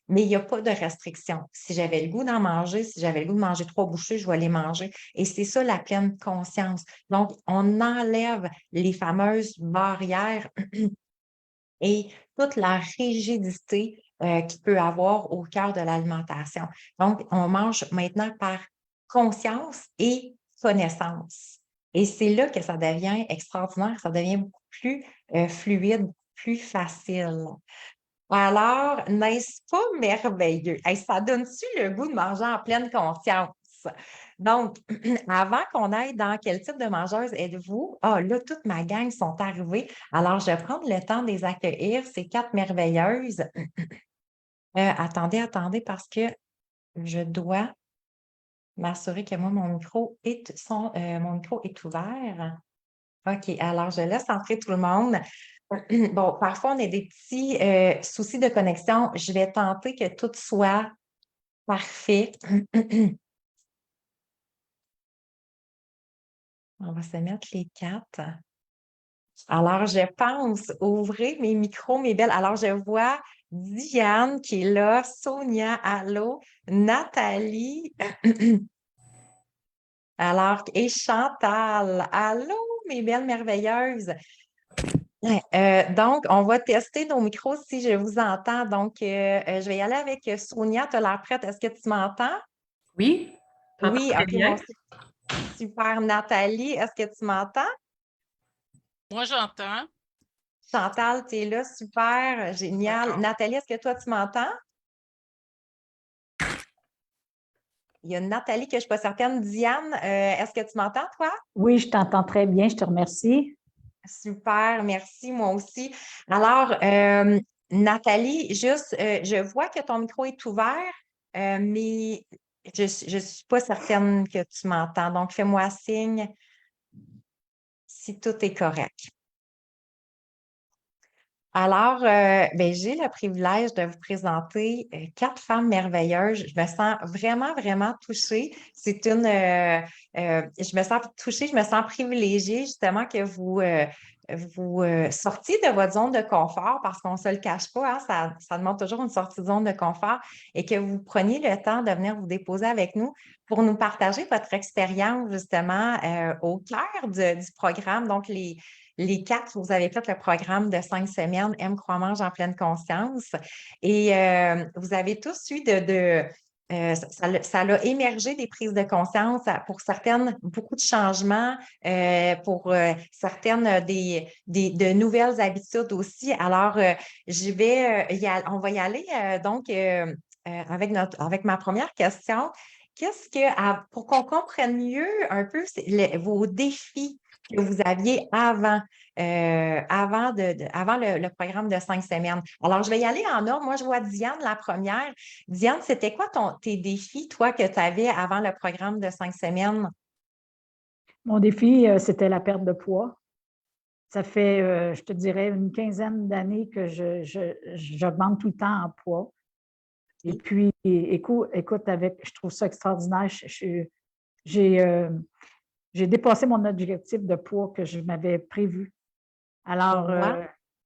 Mais il n'y a pas de restriction. Si j'avais le goût d'en manger, si j'avais le goût de manger 3 bouchées, je vais les manger. Et c'est ça la pleine conscience. Donc, on enlève les fameuses barrières et toute la rigidité qu'il peut avoir au cœur de l'alimentation. Donc, on mange maintenant par conscience et connaissance. Et c'est là que ça devient extraordinaire, ça devient beaucoup plus fluide, plus facile. Alors, n'est-ce pas merveilleux? Hey, ça donne-tu le goût de manger en pleine conscience? Donc, avant qu'on aille dans quel type de mangeuse êtes-vous? Ah, là, toute ma gang sont arrivés. Alors, je vais prendre le temps de les accueillir, ces 4 merveilleuses. Attendez, parce que je dois m'assurer que moi, mon micro est ouvert. OK, alors je laisse entrer tout le monde. Bon, parfois, on a des petits soucis de connexion. Je vais tenter que tout soit parfait. On va se mettre les 4. Alors, je pense ouvrir mes micros, mes belles. Alors, je vois Diane qui est là, Sonia, allô, Nathalie, alors, et Chantal, allô, mes belles merveilleuses. Donc, on va tester nos micros si je vous entends. Donc, je vais y aller avec Sonia. Tu as l'air prête. Est-ce que tu m'entends? Oui, t'entends Oui, très OK, moi bien. aussi. Super. Nathalie, est-ce que tu m'entends? Moi, j'entends. Chantal, tu es là. Super. Génial. D'accord. Nathalie, est-ce que toi, tu m'entends? Il y a Nathalie que je ne suis pas certaine. Diane, est-ce que tu m'entends, toi? Oui, je t'entends très bien, je te remercie. Super, merci, moi aussi. Alors, Nathalie, juste, je vois que ton micro est ouvert, mais je ne suis pas certaine que tu m'entends. Donc, fais-moi signe si tout est correct. Alors, ben, j'ai le privilège de vous présenter 4 femmes merveilleuses. Je me sens vraiment, vraiment touchée. Je me sens touchée, je me sens privilégiée justement que vous sortiez de votre zone de confort parce qu'on ne se le cache pas, hein, ça demande toujours une sortie de zone de confort et que vous preniez le temps de venir vous déposer avec nous pour nous partager votre expérience justement au cœur du programme. Donc, les 4, vous avez fait le programme de 5 semaines Aime, crois, mange en pleine conscience. Et vous avez tous eu ça a émergé des prises de conscience pour certaines, beaucoup de changements, pour certaines de nouvelles habitudes aussi. Alors, on va y aller donc avec ma première question. Pour qu'on comprenne mieux un peu vos défis que vous aviez avant le programme de 5 semaines. Alors, je vais y aller en ordre. Moi, je vois Diane, la première. Diane, c'était quoi tes défis, toi, que tu avais avant le programme de 5 semaines? Mon défi, c'était la perte de poids. Ça fait, je te dirais, une quinzaine d'années que j'augmente tout le temps en poids. Et puis, écoute, je trouve ça extraordinaire. J'ai dépassé mon objectif de poids que je m'avais prévu. Alors, Wow.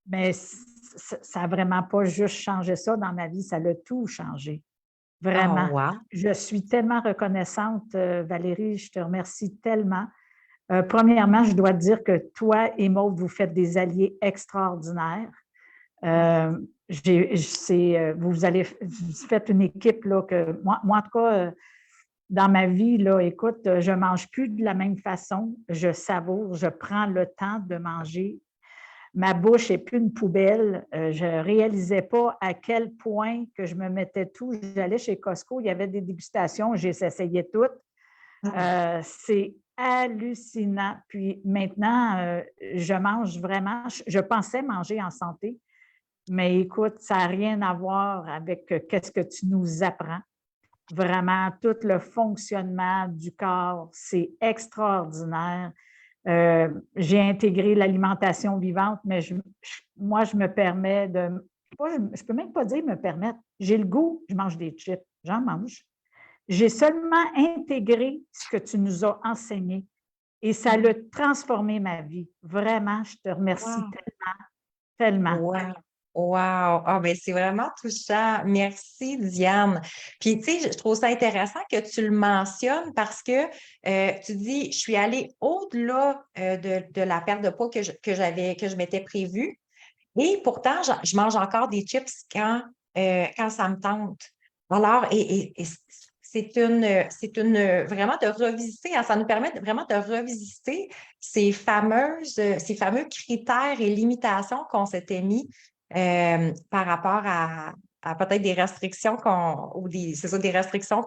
mais ça n'a vraiment pas juste changé ça dans ma vie, ça l'a tout changé. Oh, Vraiment. wow. Je suis tellement reconnaissante, Valérie, je te remercie tellement. Premièrement, je dois te dire que toi et Maude, vous faites des alliés extraordinaires. vous faites une équipe là, que moi, en tout cas, dans ma vie, là, écoute, je ne mange plus de la même façon. Je savoure, je prends le temps de manger. Ma bouche n'est plus une poubelle. Je ne réalisais pas à quel point que je me mettais tout. J'allais chez Costco, il y avait des dégustations, j'essayais toutes. C'est hallucinant. Puis maintenant, je mange vraiment, je pensais manger en santé, mais écoute, ça n'a rien à voir avec qu'est-ce que tu nous apprends. Vraiment, tout le fonctionnement du corps, c'est extraordinaire. J'ai intégré l'alimentation vivante, mais moi, je me permets de... Je ne peux même pas dire me permettre. J'ai le goût, je mange des chips, j'en mange. J'ai seulement intégré ce que tu nous as enseigné et ça a transformé ma vie. Vraiment, je te remercie Wow. tellement. Wow. Wow! Ah, ben c'est vraiment touchant. Merci, Diane. Puis, tu sais, je trouve ça intéressant que tu le mentionnes parce que tu dis, je suis allée au-delà de la perte de poids que je m'étais prévue. Et pourtant, je mange encore des chips quand ça me tente. Alors, et vraiment de revisiter, hein, ça nous permet vraiment de revisiter ces fameux critères et limitations qu'on s'était mis par rapport à peut-être des restrictions c'est ça, des restrictions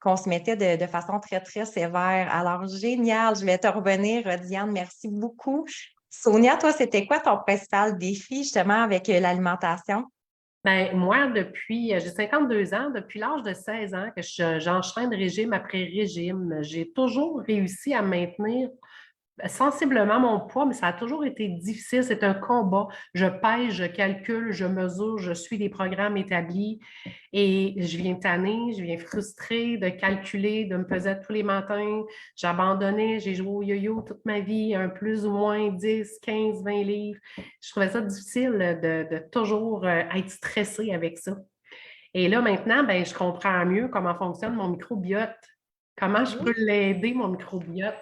qu'on se mettait de façon très, très sévère. Alors, génial, je vais te revenir, Diane, merci beaucoup. Sonia, toi, c'était quoi ton principal défi justement avec l'alimentation? Ben, moi, j'ai 52 ans, depuis l'âge de 16 ans que j'enchaîne régime après régime. J'ai toujours réussi à maintenir sensiblement mon poids, mais ça a toujours été difficile. C'est un combat. Je pèse, je calcule, je mesure, je suis des programmes établis et je viens tannée, je viens frustrée de calculer, de me peser tous les matins. J'ai abandonné, j'ai joué au yo-yo toute ma vie, un plus ou moins 10, 15, 20 livres. Je trouvais ça difficile de toujours être stressée avec ça. Et là, maintenant, ben, je comprends mieux comment fonctionne mon microbiote, comment je peux l'aider, mon microbiote.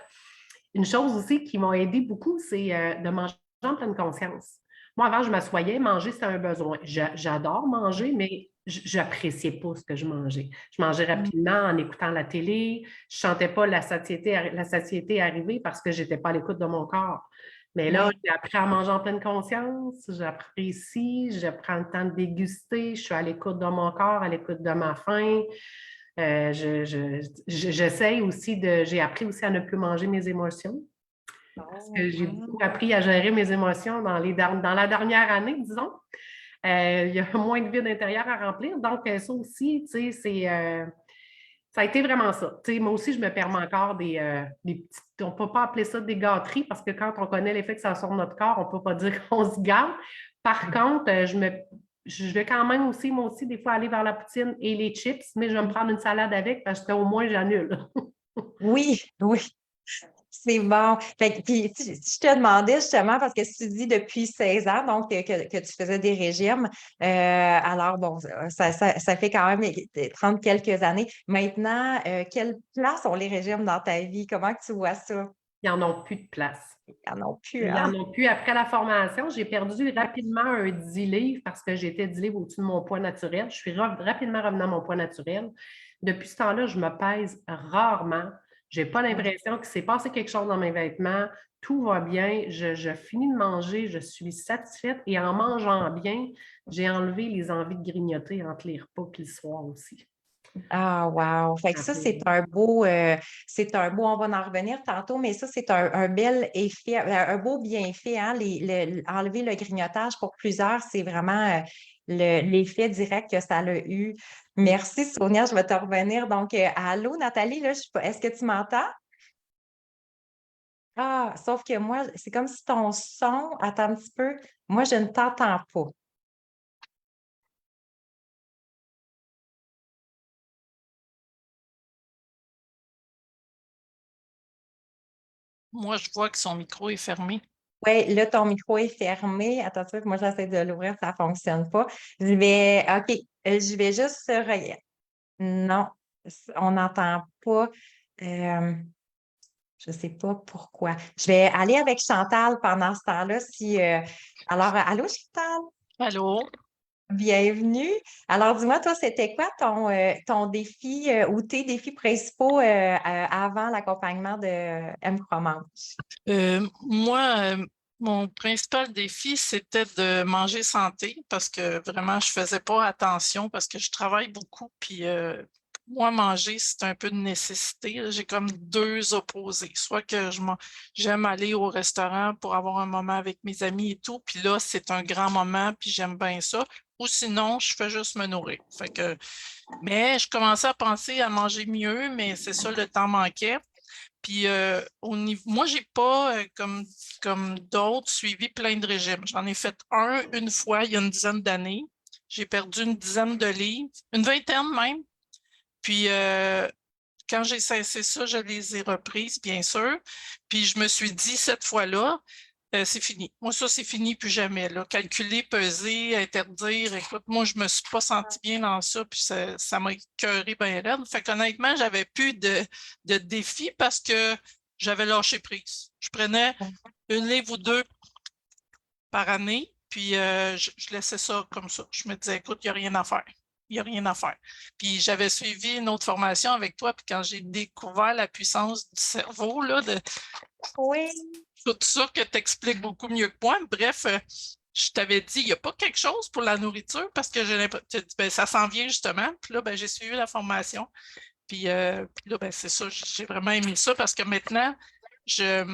Une chose aussi qui m'a aidé beaucoup, c'est de manger en pleine conscience. Moi, avant, je m'assoyais, manger, c'était un besoin. J'adore manger, mais je n'appréciais pas ce que je mangeais. Je mangeais rapidement en écoutant la télé. Je ne sentais pas la satiété arriver parce que je n'étais pas à l'écoute de mon corps. Mais là, j'ai appris à manger en pleine conscience, j'apprécie, je prends le temps de déguster, je suis à l'écoute de mon corps, à l'écoute de ma faim. J'essaye aussi j'ai appris aussi à ne plus manger mes émotions. Parce que j'ai beaucoup appris à gérer mes émotions dans la dernière année, disons. Il y a moins de vide intérieur à remplir. Donc, ça aussi, tu sais, ça a été vraiment ça. Tu sais, moi aussi, je me permets encore des petites. On ne peut pas appeler ça des gâteries parce que quand on connaît l'effet que ça a sur notre corps, on ne peut pas dire qu'on se gâte. Par contre, je vais quand même aussi, moi aussi, des fois aller vers la poutine et les chips, mais je vais me prendre une salade avec parce qu'au moins, j'annule. Oui, oui. C'est bon. Fait que, puis, je te demandais justement, parce que tu dis depuis 16 ans, donc que tu faisais des régimes, alors bon, ça fait quand même 30 quelques années. Maintenant, quelle place ont les régimes dans ta vie? Comment que tu vois ça? Ils n'en ont plus de place. Ils n'en ont plus, Ils hein? n'en ont plus. Après la formation, j'ai perdu rapidement un 10 livres parce que j'étais 10 livres au-dessus de mon poids naturel. Je suis rapidement revenue à mon poids naturel. Depuis ce temps-là, je me pèse rarement. Je n'ai pas l'impression qu'il s'est passé quelque chose dans mes vêtements. Tout va bien. Je finis de manger. Je suis satisfaite. Et en mangeant bien, j'ai enlevé les envies de grignoter entre les repas et le soir aussi. Ah, wow. Fait que ça, c'est un beau, on va en revenir tantôt, mais ça, c'est un bel effet, un beau bienfait, hein, enlever le grignotage pour plusieurs, c'est vraiment l'effet direct que ça a eu. Merci, Sonia, je vais te revenir. Donc, allô, Nathalie, là, est-ce que tu m'entends? Ah, sauf que moi, c'est comme si ton son, attends un petit peu, moi, je ne t'entends pas. Moi, je vois que son micro est fermé. Oui, là, ton micro est fermé. Attends, un petit peu, moi, j'essaie de l'ouvrir, ça ne fonctionne pas. OK, je vais juste non, on n'entend pas. Euh, je ne sais pas pourquoi. Je vais aller avec Chantal pendant ce temps-là. Alors, allô, Chantal? Allô? Bienvenue. Alors, dis-moi, toi, c'était quoi ton défi ou tes défis principaux avant l'accompagnement de M. Cromanche? Moi, mon principal défi, c'était de manger santé parce que vraiment, je faisais pas attention parce que je travaille beaucoup. Puis pour moi, manger, c'est un peu de nécessité, là. J'ai comme deux opposés. Soit que j'aime aller au restaurant pour avoir un moment avec mes amis et tout. Puis là, c'est un grand moment, puis j'aime bien ça. Ou sinon, je fais juste me nourrir. Mais je commençais à penser à manger mieux, mais c'est ça, le temps manquait. Puis moi, j'ai pas, comme d'autres, suivi plein de régimes. J'en ai fait une fois il y a une dizaine d'années. J'ai perdu une dizaine de livres, une vingtaine même. Puis quand j'ai cessé ça, je les ai reprises, bien sûr. Puis je me suis dit, cette fois-là, c'est fini. Moi, ça, c'est fini, plus jamais. Là. Calculer, peser, interdire. Écoute, moi, je me suis pas sentie bien dans ça, puis ça m'a écœuré bien raide. Fait qu'honnêtement, j'avais plus de défi parce que j'avais lâché prise. Je prenais une livre ou deux par année, puis je laissais ça comme ça. Je me disais, écoute, il n'y a rien à faire. Il n'y a rien à faire. Puis j'avais suivi une autre formation avec toi, puis quand j'ai découvert la puissance du cerveau, là, de Oui. tout ça que tu expliques beaucoup mieux que moi. Bref, je t'avais dit, il n'y a pas quelque chose pour la nourriture parce que ça s'en vient justement. Puis là, ben, j'ai suivi la formation. Puis là, ben, c'est ça, j'ai vraiment aimé ça parce que maintenant, je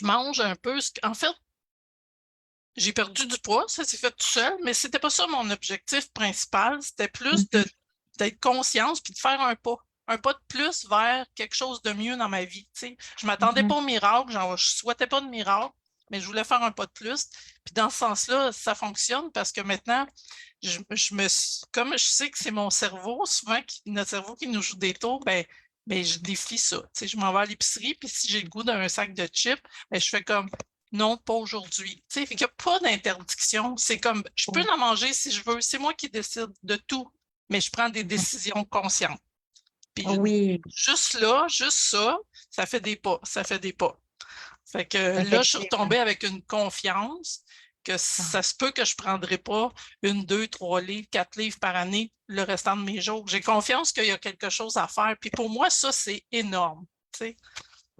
mange un peu. En fait, j'ai perdu du poids, ça s'est fait tout seul, mais c'était pas ça mon objectif principal. C'était plus d'être consciente puis de faire un pas de plus vers quelque chose de mieux dans ma vie. Tu sais. Je ne m'attendais pas au miracle, genre, je ne souhaitais pas de miracle, mais je voulais faire un pas de plus. Puis dans ce sens-là, ça fonctionne parce que maintenant, comme je sais que c'est mon cerveau, souvent notre cerveau qui nous joue des tours, ben, je défie ça. Tu sais, je m'en vais à l'épicerie, puis si j'ai le goût d'un sac de chips, ben, je fais comme non, pas aujourd'hui. Tu sais, il n'y a pas d'interdiction. C'est comme, je peux en manger si je veux. C'est moi qui décide de tout, mais je prends des décisions conscientes. Puis Oui, juste là, juste ça fait des pas. Ça fait des pas. Fait que là, je suis effectivement. retombée avec une confiance que ça se peut que je ne prendrai pas 1, 2, 3 livres, 4 livres par année le restant de mes jours. J'ai confiance qu'il y a quelque chose à faire. Puis pour moi, ça, c'est énorme. Tu sais.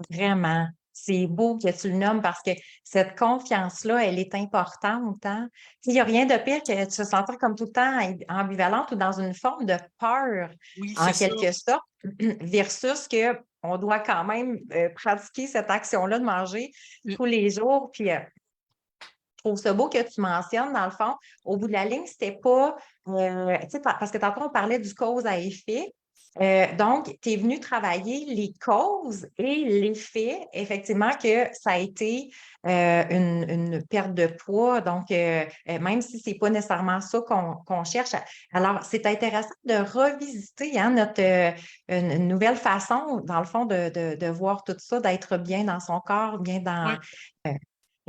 Vraiment. C'est beau que tu le nommes parce que cette confiance-là, elle est importante. Hein? Il n'y a rien de pire que de se sentir comme tout le temps ambivalente ou dans une forme de peur, Oui, en c'est ça. quelque sorte, versus que on doit quand même pratiquer cette action-là de manger tous les jours. Puis, je trouve ça beau que tu mentionnes, dans le fond, au bout de la ligne, c'était pas, tu sais, parce que tantôt, on parlait du cause à effet. Donc, tu es venu travailler les causes et l'effet, effectivement, que ça a été une perte de poids. Donc, même si ce n'est pas nécessairement ça qu'on cherche. Alors, c'est intéressant de revisiter hein, une nouvelle façon, dans le fond, de voir tout ça, d'être bien dans son corps, bien dans. Oui. euh,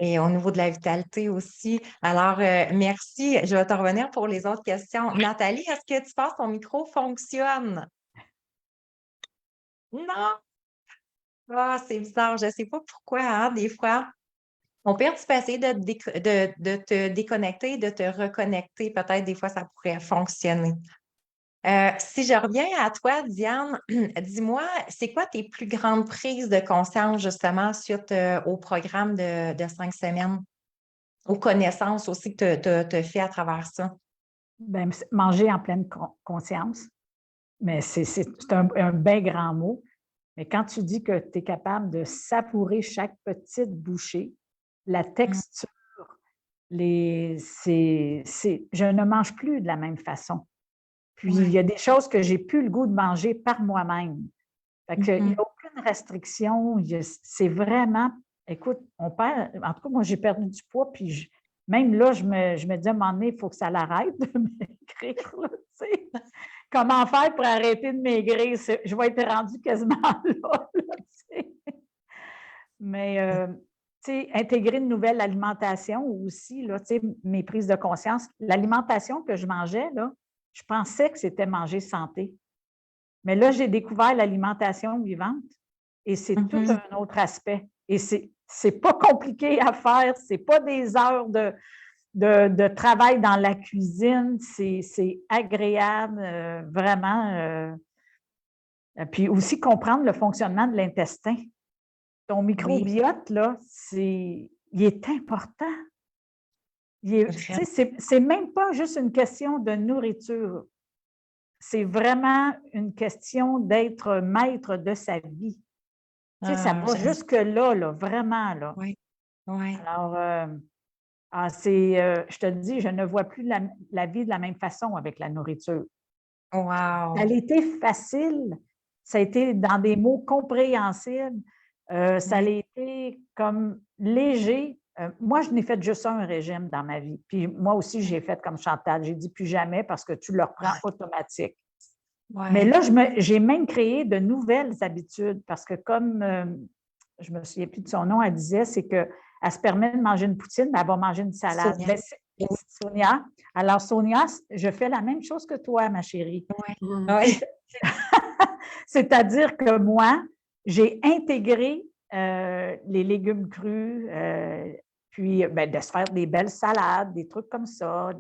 et au niveau de la vitalité aussi. Alors, merci. Je vais te revenir pour les autres questions. Oui. Nathalie, est-ce que tu penses que ton micro fonctionne? Non! Ah, c'est bizarre. Je ne sais pas pourquoi, hein, des fois. On peut tu peux essayer de te déconnecter, de te reconnecter. Peut-être des fois, ça pourrait fonctionner. Si je reviens à toi, Diane, dis-moi, c'est quoi tes plus grandes prises de conscience justement suite au programme de 5 semaines, aux connaissances aussi que tu as fait à travers ça? Ben, manger en pleine conscience, mais c'est un bien grand mot. Mais quand tu dis que tu es capable de savourer chaque petite bouchée, la texture, je ne mange plus de la même façon. Puis, il y a des choses que j'ai plus le goût de manger par moi-même. Fait qu'il n'y a aucune restriction. C'est vraiment, écoute, on perd, en tout cas, moi, j'ai perdu du poids, puis même là, je me dis à un moment donné, il faut que ça l'arrête de maigrir. Là, tu sais. Comment faire pour arrêter de maigrir? Je vais être rendue quasiment là, tu sais. Mais, tu sais, intégrer une nouvelle alimentation aussi, là, tu sais, mes prises de conscience. L'alimentation que je mangeais, là, je pensais que c'était manger santé. Mais là, j'ai découvert l'alimentation vivante et c'est tout un autre aspect. Et c'est pas compliqué à faire, c'est pas des heures de travail dans la cuisine, c'est agréable, vraiment. Puis aussi comprendre le fonctionnement de l'intestin. Ton microbiote, là, il est important. C'est même pas juste une question de nourriture. C'est vraiment une question d'être maître de sa vie. Ça va jusque-là, là, vraiment. Là. Oui, oui. Alors, je te dis, je ne vois plus la vie de la même façon avec la nourriture. Wow! Ça a été facile, ça a été dans des mots compréhensibles, ça a été comme léger. Moi, je n'ai fait juste un régime dans ma vie. Puis moi aussi, j'ai fait comme Chantal. J'ai dit plus jamais parce que tu le reprends automatique. Ouais. Mais là, j'ai même créé de nouvelles habitudes parce que comme je me souviens plus de son nom, elle disait, c'est qu'elle se permet de manger une poutine, mais elle va manger une salade. Sonia. Ben, Sonia. Alors, Sonia, je fais la même chose que toi, ma chérie. Oui. C'est-à-dire que moi, j'ai intégré les légumes crus, puis de se faire des belles salades, des trucs comme ça.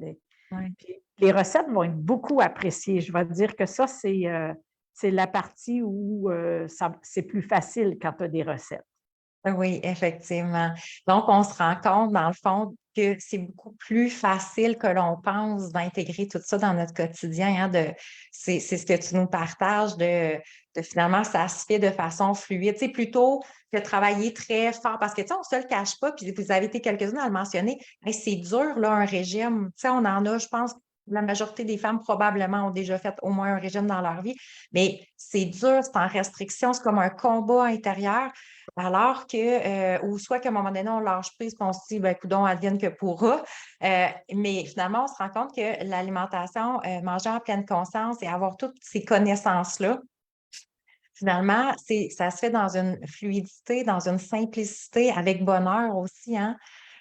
Puis les recettes vont être beaucoup appréciées. Je vais te dire que ça, c'est la partie où c'est plus facile quand tu as des recettes. Oui, effectivement. Donc, on se rend compte, dans le fond, que c'est beaucoup plus facile que l'on pense d'intégrer tout ça dans notre quotidien. C'est ce que tu nous partages, de finalement, ça se fait de façon fluide. Plutôt que de travailler très fort, parce que, on ne se le cache pas, puis vous avez été quelques-unes à le mentionner, c'est dur, là, un régime. On en a, je pense, la majorité des femmes probablement ont déjà fait au moins un régime dans leur vie, mais c'est dur, c'est en restriction, c'est comme un combat intérieur. Alors que, ou soit qu'à un moment donné, on lâche prise, qu'on se dit, coudonc, advienne que pourra. Mais finalement, on se rend compte que l'alimentation, manger en pleine conscience et avoir toutes ces connaissances-là, finalement, ça se fait dans une fluidité, dans une simplicité, avec bonheur aussi, hein,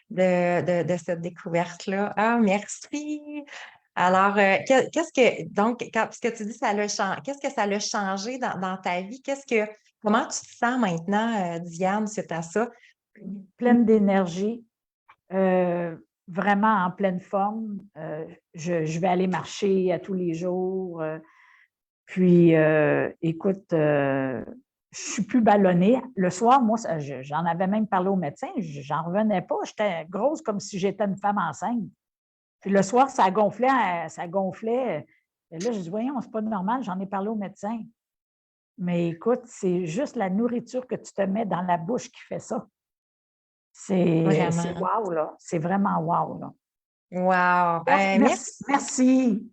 de cette découverte-là. Ah, merci! Alors, qu'est-ce que, donc, ce que tu dis, qu'est-ce que ça l'a changé dans ta vie? Comment tu te sens maintenant, Diane, suite à ça? Pleine d'énergie, vraiment en pleine forme. Je vais aller marcher à tous les jours. Puis, écoute, je suis plus ballonnée. Le soir, moi, j'en avais même parlé au médecin, j'en revenais pas. J'étais grosse comme si j'étais une femme enceinte. Puis le soir, ça gonflait, ça gonflait. Et là, je dis, voyons, c'est pas normal, j'en ai parlé au médecin. Mais écoute, c'est juste la nourriture que tu te mets dans la bouche qui fait ça. C'est wow, là. C'est vraiment wow, là. Wow! Merci.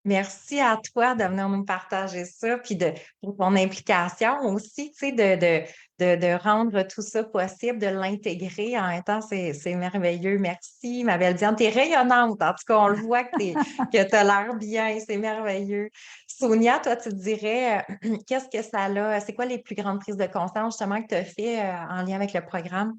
Merci à toi de venir nous partager ça, puis pour ton implication aussi, de rendre tout ça possible, de l'intégrer. En même temps, c'est merveilleux. Merci, ma belle Diane. Tu es rayonnante. En tout cas, on le voit que tu as l'air bien. C'est merveilleux. Sonia, toi, tu te dirais, qu'est-ce que ça a? C'est quoi les plus grandes prises de conscience, justement, que tu as fait en lien avec le programme?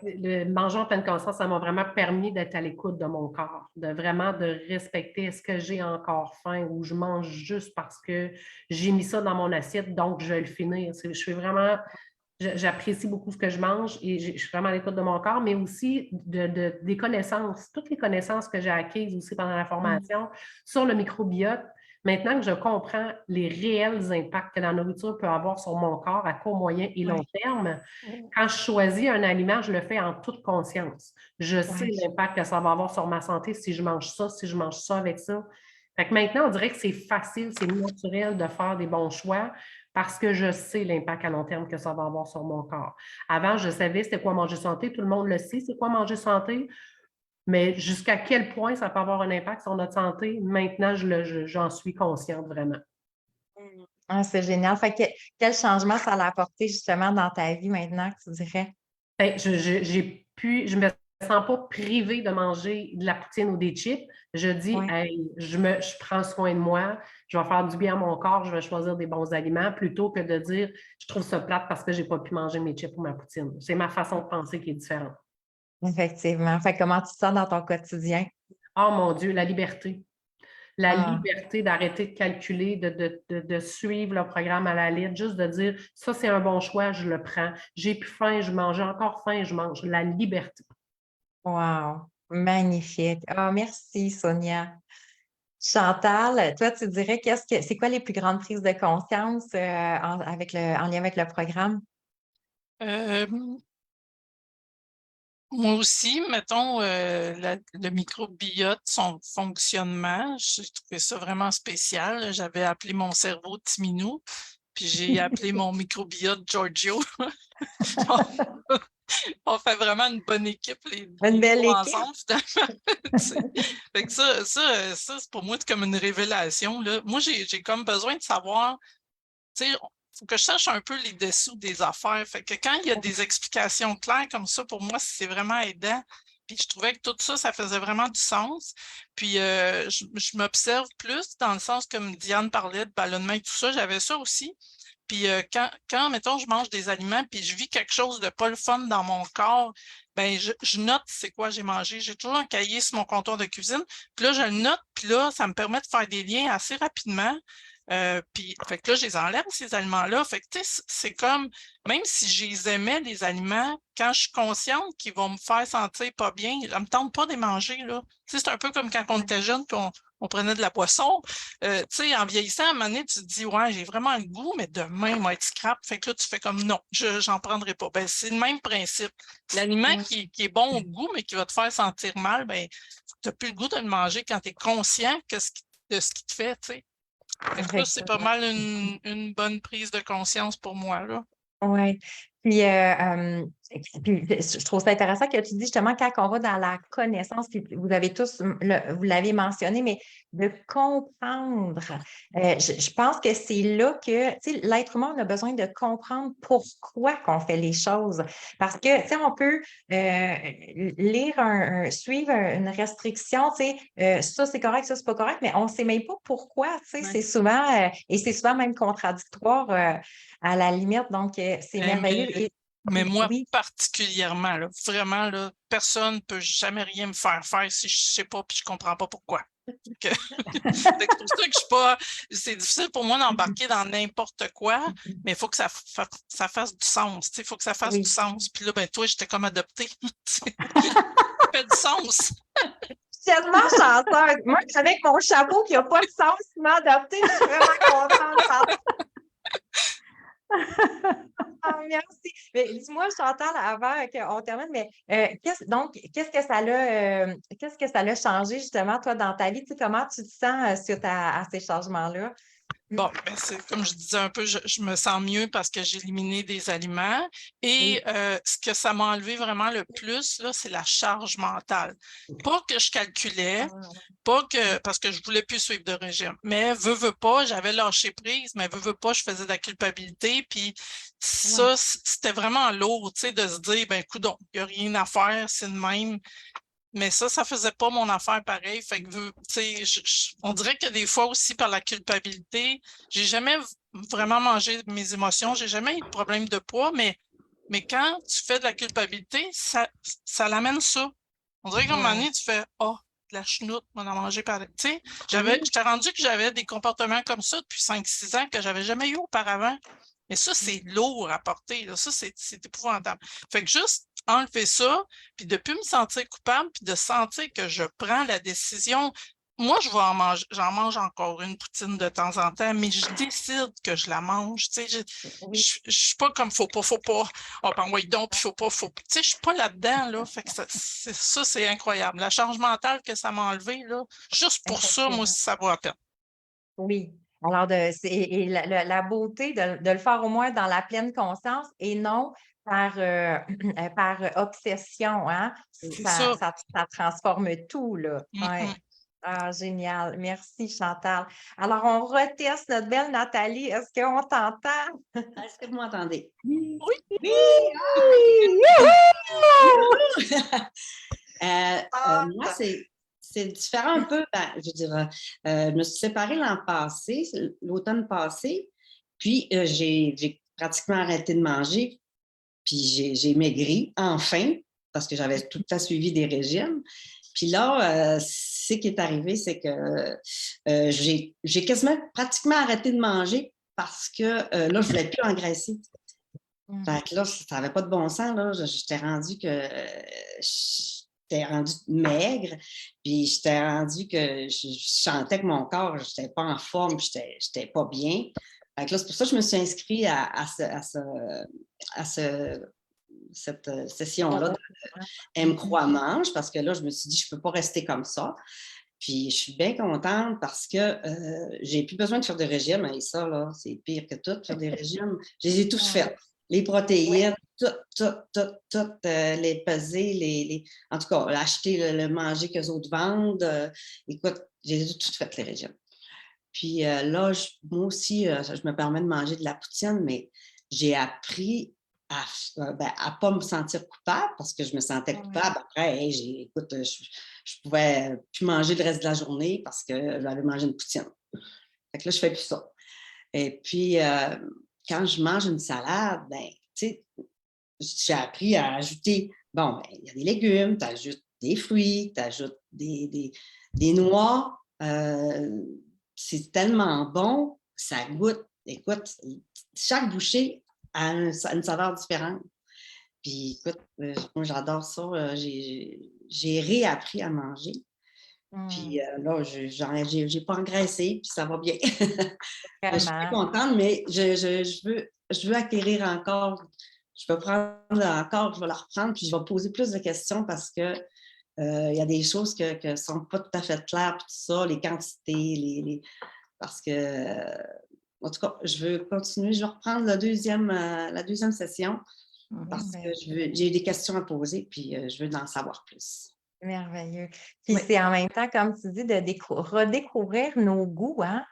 Le manger en pleine conscience, ça m'a vraiment permis d'être à l'écoute de mon corps, de vraiment de respecter est-ce que j'ai encore faim ou je mange juste parce que j'ai mis ça dans mon assiette, donc je vais le finir. J'apprécie beaucoup ce que je mange et je suis vraiment à l'écoute de mon corps, mais aussi des connaissances, toutes les connaissances que j'ai acquises aussi pendant la formation sur le microbiote. Maintenant que je comprends les réels impacts que la nourriture peut avoir sur mon corps à court, moyen et long terme, quand je choisis un aliment, je le fais en toute conscience. Je sais l'impact que ça va avoir sur ma santé si je mange ça avec ça. Fait que maintenant, on dirait que c'est facile, c'est naturel de faire des bons choix parce que je sais l'impact à long terme que ça va avoir sur mon corps. Avant, je savais c'était quoi manger santé, tout le monde le sait, c'est quoi manger santé. Mais jusqu'à quel point ça peut avoir un impact sur notre santé, maintenant, j'en suis consciente vraiment. Ah, c'est génial. Fait que, quel changement ça a apporté justement dans ta vie maintenant, que tu dirais? Bien, je me sens pas privée de manger de la poutine ou des chips. Je dis, hey, je prends soin de moi, je vais faire du bien à mon corps, je vais choisir des bons aliments plutôt que de dire, je trouve ça plate parce que j'ai pas pu manger mes chips ou ma poutine. C'est ma façon de penser qui est différente. Effectivement. Fait que comment tu te sens dans ton quotidien? Oh mon Dieu, la liberté. La liberté d'arrêter de calculer, de suivre le programme à la lettre, juste de dire, ça c'est un bon choix, je le prends. J'ai plus faim, je mange, j'ai encore faim, je mange. La liberté. Wow! Magnifique. Ah, merci, Sonia. Chantal, toi, tu dirais c'est quoi les plus grandes prises de conscience en lien avec le programme? Euh, Moi aussi, mettons, le microbiote, son fonctionnement, j'ai trouvé ça vraiment spécial. J'avais appelé mon cerveau Timinou, puis j'ai appelé mon microbiote Giorgio. On fait vraiment une bonne équipe, Une les belle trois équipe. ensemble, finalement. Fait que ça, c'est pour moi c'est comme une révélation, là. Moi, j'ai comme besoin de savoir, tu sais, faut que je sache un peu les dessous des affaires. Fait que quand il y a des explications claires comme ça, pour moi, c'est vraiment aidant. Puis je trouvais que tout ça, ça faisait vraiment du sens. Puis je m'observe plus dans le sens, comme Diane parlait de ballonnement et tout ça, j'avais ça aussi. Puis mettons, je mange des aliments puis je vis quelque chose de pas le fun dans mon corps, ben je note c'est quoi j'ai mangé. J'ai toujours un cahier sur mon comptoir de cuisine. Puis là, je le note, puis là, ça me permet de faire des liens assez rapidement. Puis, fait que là, je les enlève, ces aliments-là. Fait que, tu sais, c'est comme, même si je les aimais, les aliments, quand je suis consciente qu'ils vont me faire sentir pas bien, ça me tente pas de les manger, là. Tu sais, c'est un peu comme quand on était jeune, puis on prenait de la poisson. Tu sais, en vieillissant, à un moment donné, tu te dis, ouais, j'ai vraiment le goût, mais demain, il va être scrap. Fait que là, tu fais comme, non, j'en prendrai pas. Ben, c'est le même principe. L'aliment qui est bon au goût, mais qui va te faire sentir mal, ben, tu n'as plus le goût de le manger quand tu es conscient de ce qui te fait, tu sais. Fait que ça, c'est pas Effectivement. mal une bonne prise de conscience pour moi, là. Oui. Puis, puis, je trouve ça intéressant que tu dis justement quand on va dans la connaissance, puis vous avez tous, vous l'avez mentionné, mais de comprendre. Je pense que c'est là que, tu sais, l'être humain, on a besoin de comprendre pourquoi qu'on fait les choses. Parce que, tu sais, on peut suivre une restriction, tu sais, ça c'est correct, ça c'est pas correct, mais on ne sait même pas pourquoi, tu sais, Ouais. c'est souvent, et c'est souvent même contradictoire à la limite, donc c'est merveilleux. Mais moi, Oui, particulièrement, là, vraiment, là, personne ne peut jamais rien me faire faire si je ne sais pas puis je ne comprends pas pourquoi. C'est pour ça que je suis pas. C'est difficile pour moi d'embarquer dans n'importe quoi, mais il faut que ça fasse du sens. Il faut que ça fasse du oui. sens. Puis là, ben toi, j'étais comme adoptée. Ça fait du sens. Je suis tellement chanceuse. Moi, avec mon chapeau qui n'a pas de sens, adopté, je suis vraiment contente. Merci. Mais dis-moi, Chantal, avant qu'on termine, mais qu'est-ce que ça l'a changé justement, toi, dans ta vie? Tu sais, comment tu te sens suite à ces changements-là? Bon, ben c'est comme je disais un peu, je me sens mieux parce que j'ai éliminé des aliments. Et Oui. ce que ça m'a enlevé vraiment le plus, là, c'est la charge mentale. Pas que je calculais, pas que parce que je voulais plus suivre de régime, mais veux pas, j'avais lâché prise, mais veux pas, je faisais de la culpabilité. Puis ça, c'était vraiment lourd, tu sais, de se dire, ben coudonc, il n'y a rien à faire, c'est de même. Mais ça faisait pas mon affaire pareil. Fait que, tu sais, on dirait que des fois aussi, par la culpabilité, j'ai jamais vraiment mangé mes émotions, j'ai jamais eu de problème de poids, mais quand tu fais de la culpabilité, ça l'amène ça. On dirait qu'à un moment donné, tu fais oh, de la chenoute, on a mangé pareil. Tu sais, j'étais rendu que j'avais des comportements comme ça depuis 5-6 ans que j'avais jamais eu auparavant. Mais ça, c'est lourd à porter, là. Ça, c'est épouvantable. Fait que juste enlever ça, puis de ne plus me sentir coupable, puis de sentir que je prends la décision. Moi, j'en mange encore une poutine de temps en temps, mais je décide que je la mange. Tu sais, je suis pas comme faut pas. Oh, ben oui, donc, puis faut pas. Tu sais, je suis pas là-dedans, là. Fait que ça, c'est incroyable. La charge mentale que ça m'a enlevé, là, juste pour ça, moi, Effectivement. ça vaut la peine. Oui. Alors, et la beauté de le faire au moins dans la pleine conscience et non par obsession, hein? C'est Ça, ça. ça, ça transforme tout, là. Mm-mm. Ouais. Ah, génial. Merci, Chantal. Alors, on reteste notre belle Nathalie. Est-ce qu'on t'entend? Est-ce que vous m'entendez? Oui. Oui! Moi, c'est différent un peu. Ben, je veux dire, je me suis séparée l'an passé, l'automne passé, puis j'ai pratiquement arrêté de manger, puis j'ai maigri, enfin, parce que j'avais tout le temps suivi des régimes. Puis là, ce qui est arrivé, c'est que j'ai quasiment pratiquement arrêté de manger parce que là, je ne voulais plus engraisser. Fait que là, ça n'avait pas de bon sens. Là. J'étais rendue que j'étais rendue maigre, puis j'étais rendue que je sentais que mon corps, je n'étais pas en forme, j'étais pas bien. Fait que là, c'est pour ça que je me suis inscrite à cette session-là de M croix mange, parce que là, je me suis dit, je ne peux pas rester comme ça. Puis je suis bien contente parce que j'ai plus besoin de faire de régime. Et ça, là, c'est pire que tout, faire des régimes. Je les ai tous faits. Les protéines, tout, les peser, en tout cas, acheter, le manger qu'eux autres vendent. Écoute, j'ai toutes fait les régimes. Puis là, moi aussi, je me permets de manger de la poutine, mais j'ai appris à ne pas me sentir coupable parce que je me sentais coupable. Après, hey, écoute, je pouvais plus manger le reste de la journée parce que j'avais mangé une poutine. Fait que là, je fais plus ça. Et puis, quand je mange une salade, ben, tu sais, j'ai appris à ajouter, bon, ben, il y a des légumes, tu ajoutes des fruits, tu ajoutes des noix. C'est tellement bon, ça goûte. Écoute, chaque bouchée a une saveur différente. Puis, écoute, moi, j'adore ça. J'ai réappris à manger. Puis là, j'ai pas engraissé, puis ça va bien. Je suis très contente, mais je veux acquérir encore. Je vais prendre encore, je vais la reprendre, puis je vais poser plus de questions parce que il y a des choses qui ne sont pas tout à fait claires, puis tout ça, les quantités, parce que, en tout cas, je veux continuer. Je vais reprendre la deuxième session parce que j'ai des questions à poser, puis je veux en savoir plus. Merveilleux. Puis c'est en même temps, comme tu dis, de redécouvrir nos goûts, hein?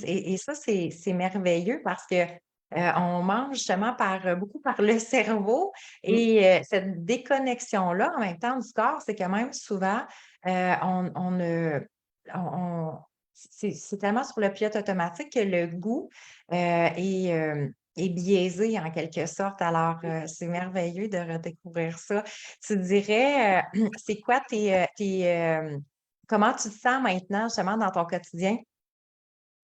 Et ça, c'est merveilleux parce que on mange justement beaucoup par le cerveau et cette déconnexion-là, en même temps, du corps, c'est quand même souvent, c'est tellement sur le pilote automatique que le goût est biaisé en quelque sorte. Alors, c'est merveilleux de redécouvrir ça. Tu dirais, c'est quoi comment tu te sens maintenant, justement, dans ton quotidien?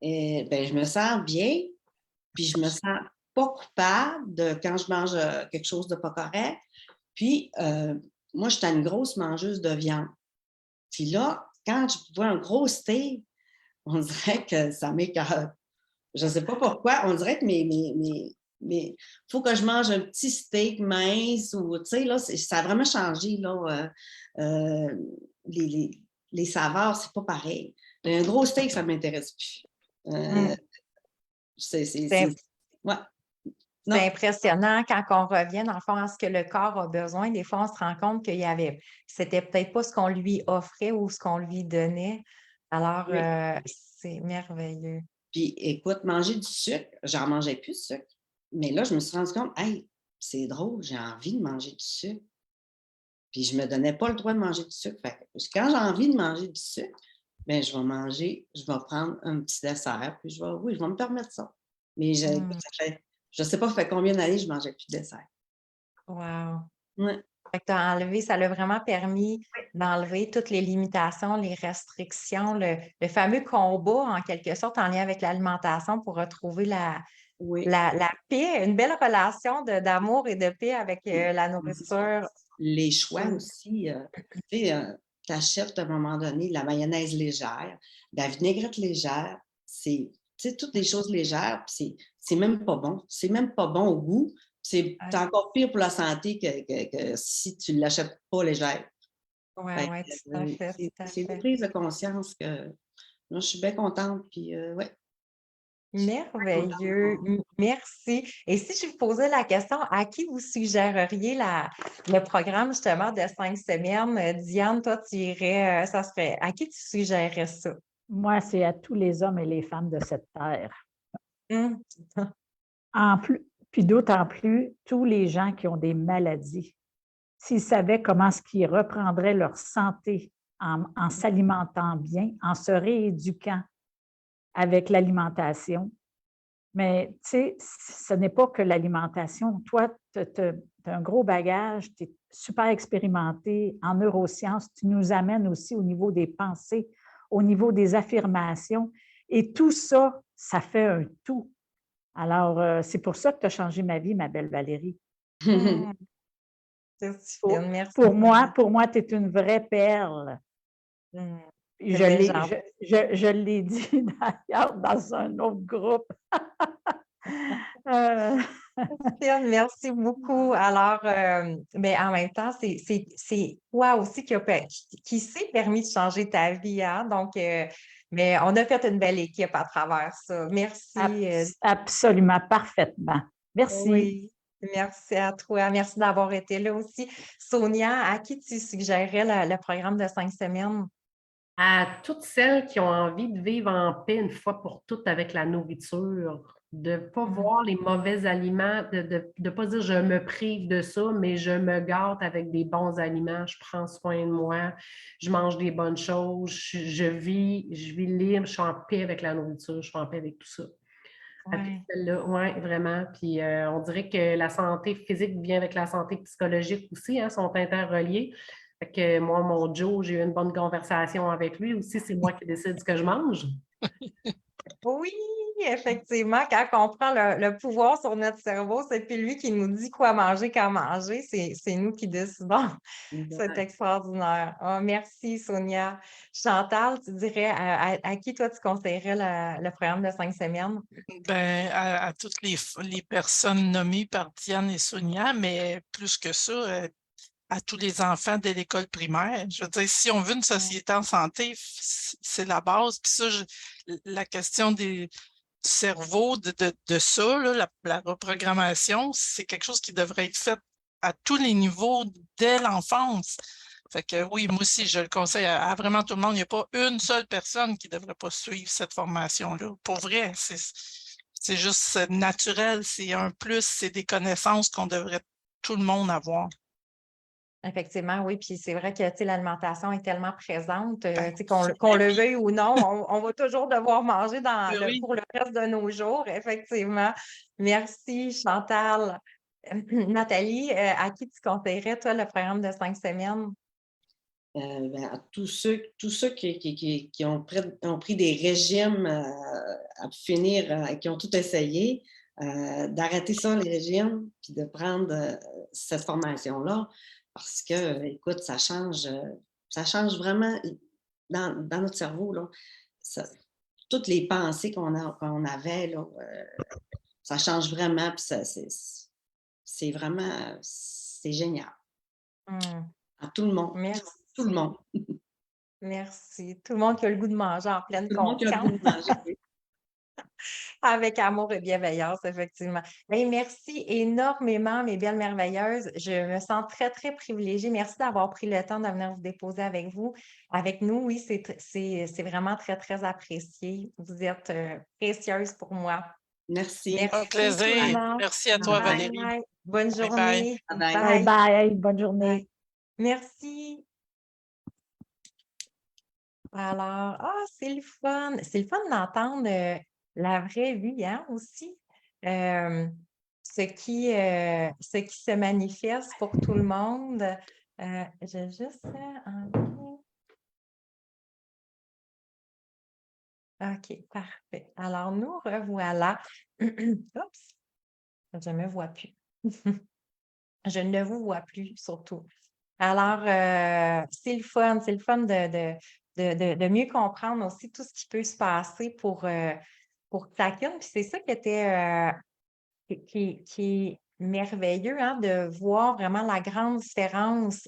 Ben, je me sens bien, puis je me sens pas coupable de quand je mange quelque chose de pas correct. Puis, moi, j'étais une grosse mangeuse de viande. Puis là, quand je vois un gros steak, on dirait que ça m'écoeure. Je ne sais pas pourquoi. On dirait que mais faut que je mange un petit steak mince ou, tu sais, là, ça a vraiment changé, là. Les saveurs, c'est pas pareil. Un gros steak, ça ne m'intéresse plus. Ouais. Non. C'est impressionnant quand on revient, dans le fond, à ce que le corps a besoin. Des fois, on se rend compte c'était peut-être pas ce qu'on lui offrait ou ce qu'on lui donnait. Alors, c'est merveilleux. Puis, écoute, manger du sucre, j'en mangeais plus de sucre. Mais là, je me suis rendu compte, hey, c'est drôle, j'ai envie de manger du sucre. Puis, je ne me donnais pas le droit de manger du sucre. Fait que quand j'ai envie de manger du sucre, bien, je vais prendre un petit dessert, puis je vais me permettre ça. Mais je ne sais pas, ça fait combien d'années que je ne mangeais plus de dessert. Wow. Ouais. Ça l'a vraiment permis d'enlever toutes les limitations, les restrictions, le fameux combat, en quelque sorte, en lien avec l'alimentation pour retrouver la paix, une belle relation d'amour et de paix avec la nourriture. Les choix aussi. Tu achètes à un moment donné de la mayonnaise légère, de la vinaigrette légère. C'est toutes des choses légères, puis c'est même pas bon. C'est même pas bon au goût. C'est encore pire pour la santé que si tu ne l'achètes pas légère. Oui, tout à fait. C'est une prise de conscience que moi, je suis bien contente. Puis, ouais. Merveilleux. Merci. Et si je vous posais la question, à qui vous suggéreriez le programme justement de 5 semaines? Diane, toi, tu irais, ça serait, à qui tu suggérerais ça? Moi, c'est à tous les hommes et les femmes de cette terre. Puis d'autant plus, tous les gens qui ont des maladies, s'ils savaient comment est-ce qu'ils reprendraient leur santé en s'alimentant bien, en se rééduquant avec l'alimentation. Mais tu sais, ce n'est pas que l'alimentation. Toi, tu as un gros bagage, tu es super expérimenté en neurosciences, tu nous amènes aussi au niveau des pensées, au niveau des affirmations. Et tout ça, ça fait un tout. Alors, c'est pour ça que tu as changé ma vie, ma belle Valérie. Joséphine, merci. Pour moi, tu es une vraie perle. Mm, Je c'est bien l'ai, gentil. je l'ai dit d'ailleurs dans un autre groupe. Euh, Joséphine, merci beaucoup. Alors, mais en même temps, c'est toi aussi qui s'est permis de changer ta vie, hein? Donc, mais on a fait une belle équipe à travers ça. Merci. Absolument, parfaitement. Merci. Oui, merci à toi. Merci d'avoir été là aussi. Sonia, à qui tu suggérerais le programme de 5 semaines? À toutes celles qui ont envie de vivre en paix une fois pour toutes avec la nourriture, de ne pas voir les mauvais aliments, de ne pas dire je me prive de ça, mais je me gâte avec des bons aliments, je prends soin de moi, je mange des bonnes choses, je vis libre, je suis en paix avec la nourriture, je suis en paix avec tout ça. Ouais. Oui, vraiment. Puis on dirait que la santé physique vient avec la santé psychologique aussi, hein, sont interreliés. Fait que moi, mon Joe, j'ai eu une bonne conversation avec lui aussi. C'est moi qui décide ce que je mange. Oui, effectivement, quand on prend le pouvoir sur notre cerveau, c'est plus lui qui nous dit quoi manger, quand manger, c'est nous qui décidons. C'est extraordinaire. Ah, merci, Sonia. Chantal, tu dirais à qui toi tu conseillerais le programme de 5 semaines? Ben, à toutes les personnes nommées par Diane et Sonia, mais plus que ça, à tous les enfants de l'école primaire. Je veux dire, si on veut une société en santé, c'est la base. Puis ça, la question du cerveau, de ça, là, la reprogrammation, c'est quelque chose qui devrait être fait à tous les niveaux dès l'enfance. Fait que oui, moi aussi, je le conseille à vraiment tout le monde. Il n'y a pas une seule personne qui ne devrait pas suivre cette formation-là. Pour vrai, c'est juste naturel, c'est un plus, c'est des connaissances qu'on devrait tout le monde avoir. Effectivement, oui. Puis c'est vrai que tu sais, l'alimentation est tellement présente, Ben, tu sais, qu'on ben le oui, veuille ou non, on va toujours devoir manger ben oui. pour le reste de nos jours, effectivement. Merci, Chantal. Nathalie, à qui tu conseillerais, toi, le programme de 5 semaines? À tous ceux qui ont pris des régimes à finir, qui ont tout essayé, d'arrêter ça, les régimes, puis de prendre cette formation-là, parce que, écoute, ça change vraiment dans notre cerveau, là. Toutes les pensées qu'on avait, là, ça change vraiment, puis c'est vraiment, c'est génial. Hmm, À tout le monde, tout le merci. monde. Merci. Tout le monde qui a le goût de manger en pleine Tout le monde qui a le goût conscience. de manger, oui. Avec amour et bienveillance, effectivement. Bien, merci énormément, mes belles merveilleuses. Je me sens très, très privilégiée. Merci d'avoir pris le temps de venir vous déposer avec nous. Oui, c'est vraiment très, très apprécié. Vous êtes précieuses pour moi. Merci. Un Merci tout le plaisir. monde. Merci à toi, Bye. Valérie. Bye. Bonne Bye bye. journée. Bye. Bye Bye. bye. Bonne journée. Bye. Merci. Alors, c'est le fun. C'est le fun d'entendre la vraie vie, hein, aussi. Euh, ce qui se manifeste pour tout le monde. J'ai juste envie. OK, parfait. Alors, nous revoilà. Oups, je ne me vois plus. Je ne vous vois plus, surtout. Alors, c'est le fun de mieux comprendre aussi tout ce qui peut se passer pour chacune. Puis c'est ça qui était qui est merveilleux, hein, de voir vraiment la grande différence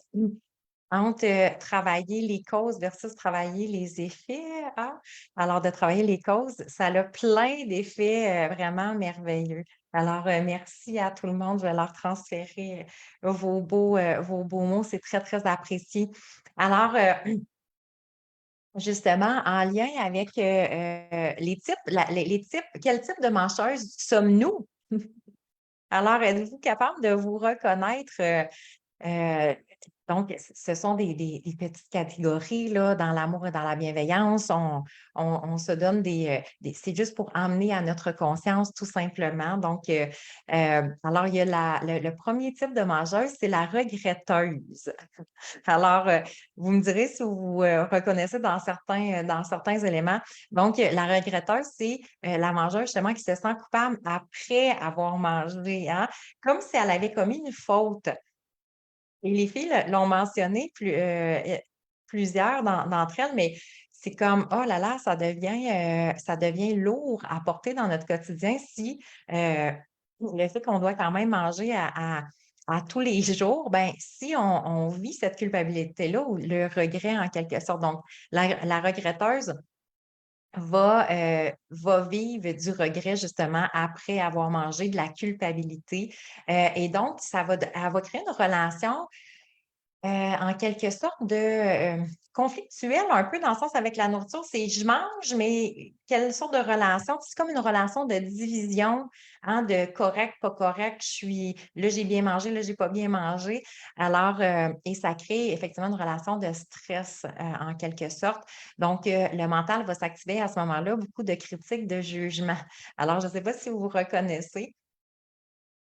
entre travailler les causes versus travailler les effets. Hein. Alors, de travailler les causes, ça a plein d'effets vraiment merveilleux. Alors, merci à tout le monde. Je vais leur transférer vos beaux mots. C'est très, très apprécié. Alors, justement, en lien avec les types, les types, quel type de mangeuses sommes-nous? Alors, êtes-vous capable de vous reconnaître? Euh, donc, ce sont des petites catégories là, dans l'amour et dans la bienveillance. On se donne c'est juste pour emmener à notre conscience tout simplement. Donc, alors, il y a le premier type de mangeuse, c'est la regretteuse. Alors, vous me direz si vous vous reconnaissez dans certains éléments. Donc, la regretteuse, c'est la mangeuse justement qui se sent coupable après avoir mangé, hein, comme si elle avait commis une faute. Et les filles l'ont mentionné plusieurs d'entre elles, mais c'est comme, oh là là, ça devient lourd à porter dans notre quotidien si le fait qu'on doit quand même manger à tous les jours, ben, si on vit cette culpabilité-là ou le regret en quelque sorte. Donc, la regretteuse va vivre du regret justement après avoir mangé, de la culpabilité. Et donc, elle va créer une relation en quelque sorte conflictuel un peu dans le sens avec la nourriture, c'est je mange, mais quelle sorte de relation? C'est comme une relation de division, hein, de correct, pas correct, là, j'ai bien mangé, là, j'ai pas bien mangé. Alors, et ça crée effectivement une relation de stress en quelque sorte. Donc, le mental va s'activer à ce moment-là, beaucoup de critiques, de jugement. Alors, je ne sais pas si vous vous reconnaissez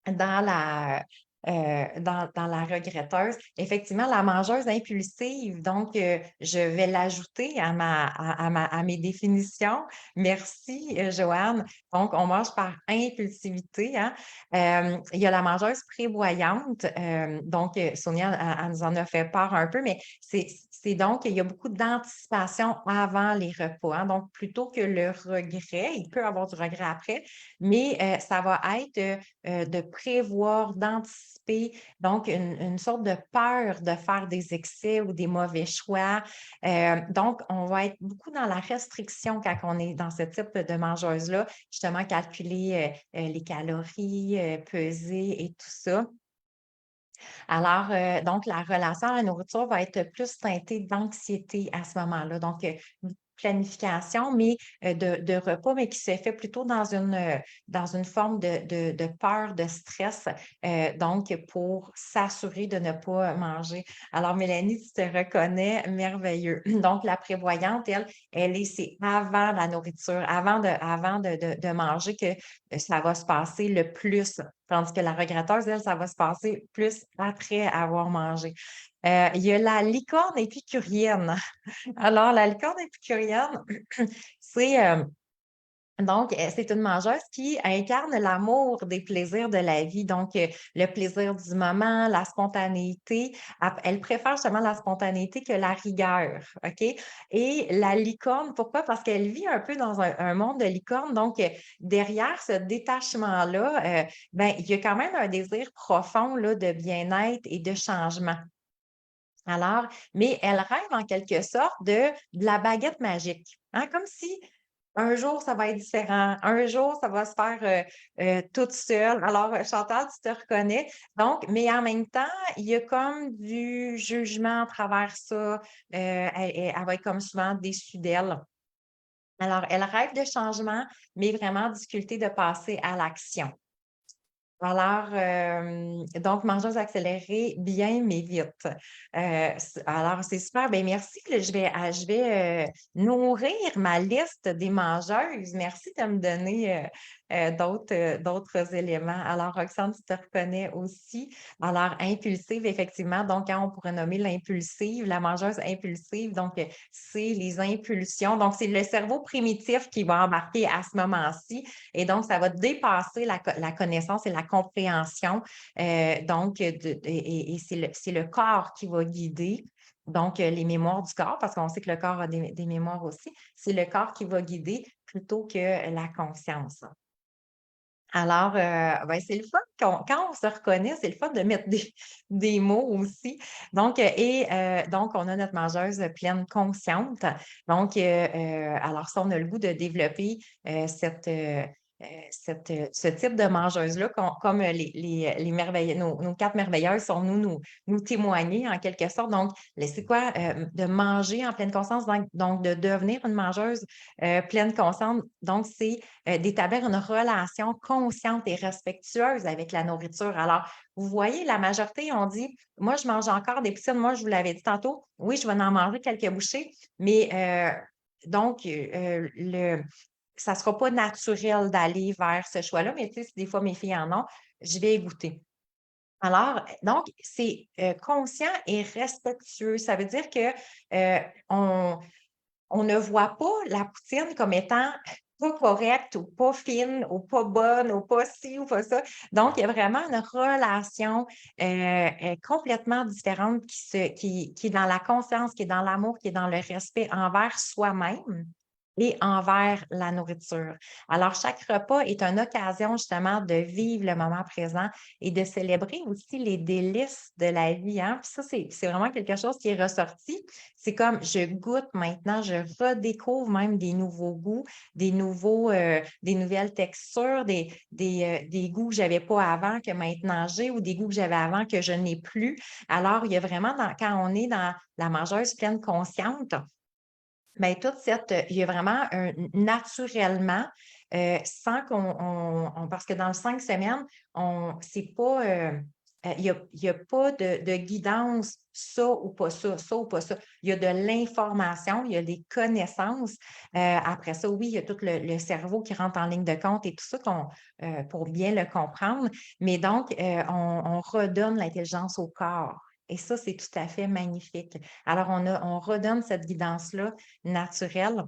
dans dans la regretteuse. Effectivement, la mangeuse impulsive, donc je vais l'ajouter à mes définitions. Merci, Joanne. Donc, on mange par impulsivité, hein. Il y a la mangeuse prévoyante. Donc, Sonia, elle nous en a fait part un peu, mais c'est donc, il y a beaucoup d'anticipation avant les repas, hein. Donc, plutôt que le regret, il peut y avoir du regret après, mais ça va être de prévoir, d'anticiper, donc une sorte de peur de faire des excès ou des mauvais choix. Donc, on va être beaucoup dans la restriction quand on est dans ce type de mangeuse-là, justement calculer les calories, peser et tout ça. Alors, donc, la relation à la nourriture va être plus teintée d'anxiété à ce moment-là. Donc, planification, mais de repas, mais qui se fait plutôt dans une forme de peur, de stress, donc pour s'assurer de ne pas manger. Alors, Mélanie, tu te reconnais merveilleux. Donc, la prévoyante, c'est avant la nourriture, avant de manger que ça va se passer le plus. Tandis que la regretteuse, elle, ça va se passer plus après avoir mangé. Il y a la licorne épicurienne. Alors, la licorne épicurienne, c'est c'est une mangeuse qui incarne l'amour des plaisirs de la vie, donc le plaisir du moment, la spontanéité. Elle préfère justement la spontanéité que la rigueur, OK? Et la licorne, pourquoi? Parce qu'elle vit un peu dans un monde de licorne, donc derrière ce détachement-là, ben, il y a quand même un désir profond là, de bien-être et de changement. Alors, mais elle rêve en quelque sorte de la baguette magique, hein, comme si un jour ça va être différent, un jour ça va se faire toute seule. Alors, Chantal, tu te reconnais. Donc, mais en même temps, il y a comme du jugement à travers ça. Elle va être comme souvent déçue d'elle. Alors, elle rêve de changement, mais vraiment difficulté de passer à l'action. Alors, donc, mangeuse accélérée, bien, mais vite. Alors, c'est super. Bien, merci. Là, je vais nourrir ma liste des mangeuses. Merci de me donner d'autres éléments. Alors, Roxane, tu te reconnais aussi. Alors, impulsive, effectivement. Donc, quand on pourrait nommer l'impulsive, la mangeuse impulsive, donc, c'est les impulsions. Donc, c'est le cerveau primitif qui va embarquer à ce moment-ci. Et donc, ça va dépasser la connaissance et la compréhension. Donc, et c'est le corps qui va guider. Donc, les mémoires du corps, parce qu'on sait que le corps a des mémoires aussi, c'est le corps qui va guider plutôt que la conscience. Alors, ben, c'est le fun quand on se reconnaît, c'est le fun de mettre des mots aussi. Donc, donc, on a notre mangeuse pleine consciente. Donc, alors ça, on a le goût de développer ce type de mangeuse-là, comme les merveilleux, nos quatre merveilleuses sont nous témoigner en quelque sorte. Donc, c'est quoi de manger en pleine conscience, donc de devenir une mangeuse pleine conscience. Donc, c'est d'établir une relation consciente et respectueuse avec la nourriture. Alors, vous voyez, la majorité, on dit, moi, je mange encore des poutines. Moi, je vous l'avais dit tantôt, oui, je vais en manger quelques bouchées, mais donc, ça ne sera pas naturel d'aller vers ce choix-là, mais tu sais, si des fois mes filles en ont, je vais goûter. Alors, donc, c'est conscient et respectueux. Ça veut dire que on ne voit pas la poutine comme étant pas correcte ou pas fine ou pas bonne ou pas ci ou pas ça. Donc, il y a vraiment une relation complètement différente qui est dans la confiance, qui est dans l'amour, qui est dans le respect envers soi-même et envers la nourriture. Alors, chaque repas est une occasion justement de vivre le moment présent et de célébrer aussi les délices de la vie. Hein? Puis ça, c'est vraiment quelque chose qui est ressorti. C'est comme je goûte maintenant, je redécouvre même des nouveaux goûts, des nouvelles textures, des goûts que je n'avais pas avant, que maintenant j'ai, ou des goûts que j'avais avant que je n'ai plus. Alors, il y a vraiment, quand on est dans la mangeuse pleine consciente, bien, il y a vraiment naturellement, sans parce que dans le 5 semaines, c'est pas, il y a pas de guidance, ça ou pas ça ou pas ça. Il y a de l'information, il y a des connaissances. Après ça, oui, il y a tout le cerveau qui rentre en ligne de compte et tout ça pour bien le comprendre. Mais donc, on redonne l'intelligence au corps. Et ça, c'est tout à fait magnifique. Alors, on redonne cette guidance-là naturelle.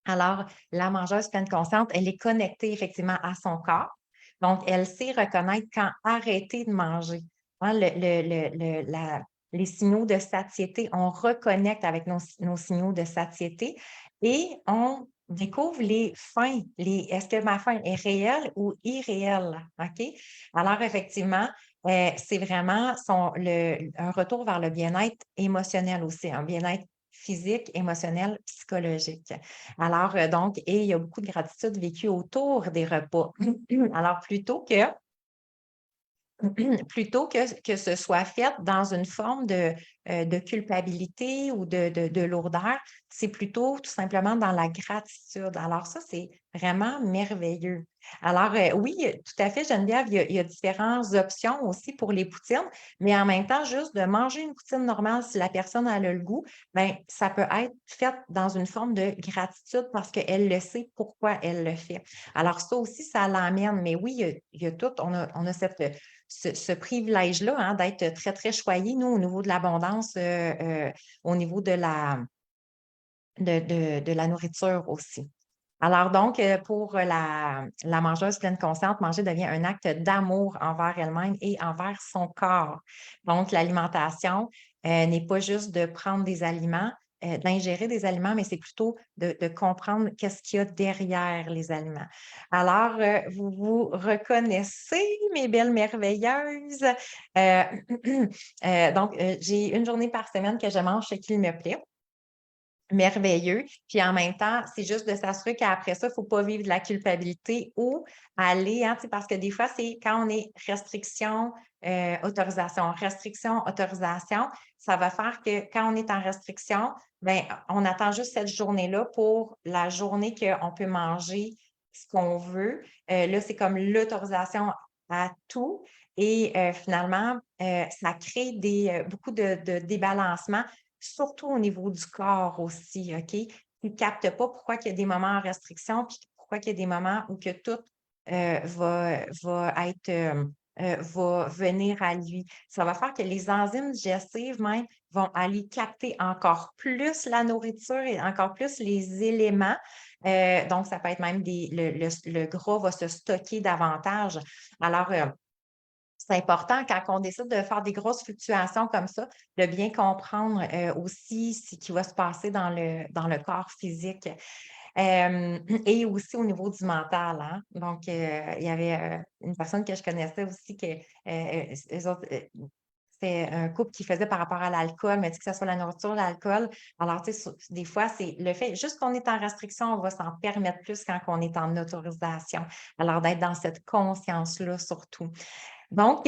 Alors, la mangeuse pleine consciente, elle est connectée effectivement à son corps. Donc, elle sait reconnaître quand arrêter de manger. Hein, les signaux de satiété, on reconnecte avec nos signaux de satiété et on découvre les faims. Est-ce que ma faim est réelle ou irréelle? OK? Alors, effectivement, c'est vraiment un retour vers le bien-être émotionnel aussi, un bien-être physique, émotionnel, psychologique. Alors, donc, et il y a beaucoup de gratitude vécue autour des repas. Alors, plutôt que ce soit fait dans une forme de culpabilité ou de lourdeur, c'est plutôt tout simplement dans la gratitude. Alors ça, c'est vraiment merveilleux. Alors oui, tout à fait, Geneviève, il y a différentes options aussi pour les poutines, mais en même temps, juste de manger une poutine normale, si la personne a le goût, bien, ça peut être fait dans une forme de gratitude parce qu'elle le sait pourquoi elle le fait. Alors ça aussi, ça l'emmène. Mais oui, il y a tout, on a ce privilège-là, hein, d'être très, très choyé, nous, au niveau de l'abondance, au niveau de la nourriture aussi. Alors donc, pour la mangeuse pleine consciente, manger devient un acte d'amour envers elle-même et envers son corps. Donc, l'alimentation n'est pas juste de prendre des aliments, d'ingérer des aliments, mais c'est plutôt de comprendre qu'est-ce qu'il y a derrière les aliments. Alors, vous vous reconnaissez, mes belles merveilleuses. Euh, donc, j'ai une journée par semaine que je mange ce qu'il me plaît. Merveilleux. Puis en même temps, c'est juste de s'assurer qu'après ça, il ne faut pas vivre de la culpabilité ou aller, hein, tu sais, parce que des fois, c'est quand on est restriction, autorisation, ça va faire que quand on est en restriction, bien, on attend juste cette journée-là pour la journée qu'on peut manger ce qu'on veut. Là, c'est comme l'autorisation à tout. Et finalement, ça crée beaucoup de débalancement surtout au niveau du corps aussi, OK? Qui ne capte pas pourquoi il y a des moments en restriction, puis pourquoi il y a des moments où que tout va venir à lui. Ça va faire que les enzymes digestives même vont aller capter encore plus la nourriture et encore plus les éléments. Donc, ça peut être même le gras va se stocker davantage. Alors, c'est important quand on décide de faire des grosses fluctuations comme ça, de bien comprendre aussi ce qui va se passer dans le corps physique. Et aussi au niveau du mental. Hein? Donc, il y avait une personne que je connaissais aussi que eux autres, c'était un couple qui faisait par rapport à l'alcool, mais que ce soit la nourriture, l'alcool. Alors, tu sais, des fois, c'est le fait, juste qu'on est en restriction, on va s'en permettre plus quand on est en autorisation. Alors, d'être dans cette conscience-là surtout. Donc,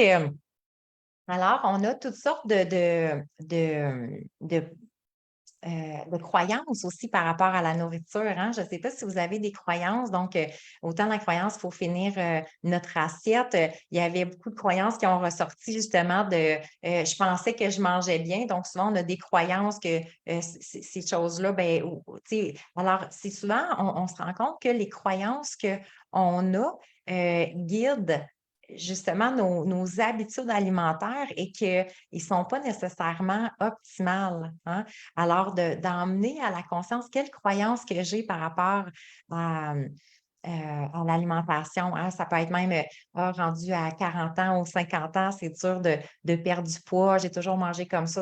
alors, on a toutes sortes de croyances aussi par rapport à la nourriture. Hein. Je ne sais pas si vous avez des croyances. Donc, autant la croyance, il faut finir notre assiette. Il y avait beaucoup de croyances qui ont ressorti justement je pensais que je mangeais bien. Donc, souvent, on a des croyances que ces choses-là, ben, alors, c'est souvent, on se rend compte que les croyances qu'on a guident justement nos habitudes alimentaires et qu'ils ne sont pas nécessairement optimales, hein. Alors, d'emmener à la conscience quelle croyance que j'ai par rapport à, à l'alimentation, hein. Ça peut être même rendu à 40 ans ou 50 ans, c'est dur de perdre du poids. J'ai toujours mangé comme ça.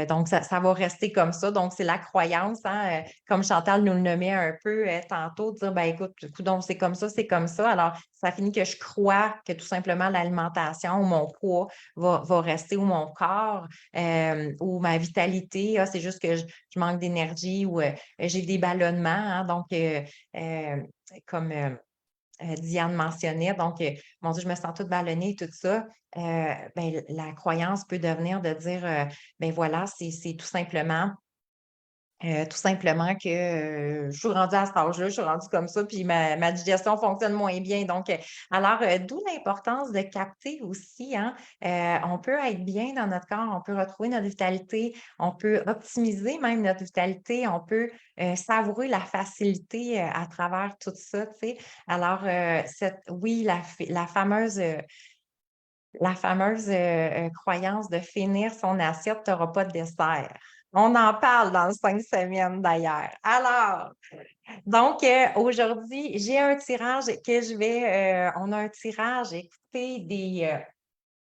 Donc, ça va rester comme ça. Donc, c'est la croyance, hein, comme Chantal nous le nommait un peu tantôt, de dire, ben écoute, coudonc, c'est comme ça, c'est comme ça. Alors, ça finit que je crois que tout simplement l'alimentation ou mon poids va rester ou mon corps ou ma vitalité, ah, c'est juste que je manque d'énergie ou j'ai des ballonnements, hein. Donc, comme Diane mentionnait. Donc, mon Dieu, je me sens toute ballonnée, tout ça. Ben, la croyance peut devenir de dire, ben voilà, c'est tout simplement que je suis rendue à cet âge-là, je suis rendue comme ça, puis ma digestion fonctionne moins bien. Donc, alors, d'où l'importance de capter aussi, hein, on peut être bien dans notre corps, on peut retrouver notre vitalité, on peut optimiser même notre vitalité, on peut savourer la facilité à travers tout ça, tu sais. Alors, oui, la fameuse croyance de finir son assiette, tu n'auras pas de dessert. On en parle dans le 5 semaines d'ailleurs. Alors, donc aujourd'hui, j'ai un tirage que on a un tirage, écoutez,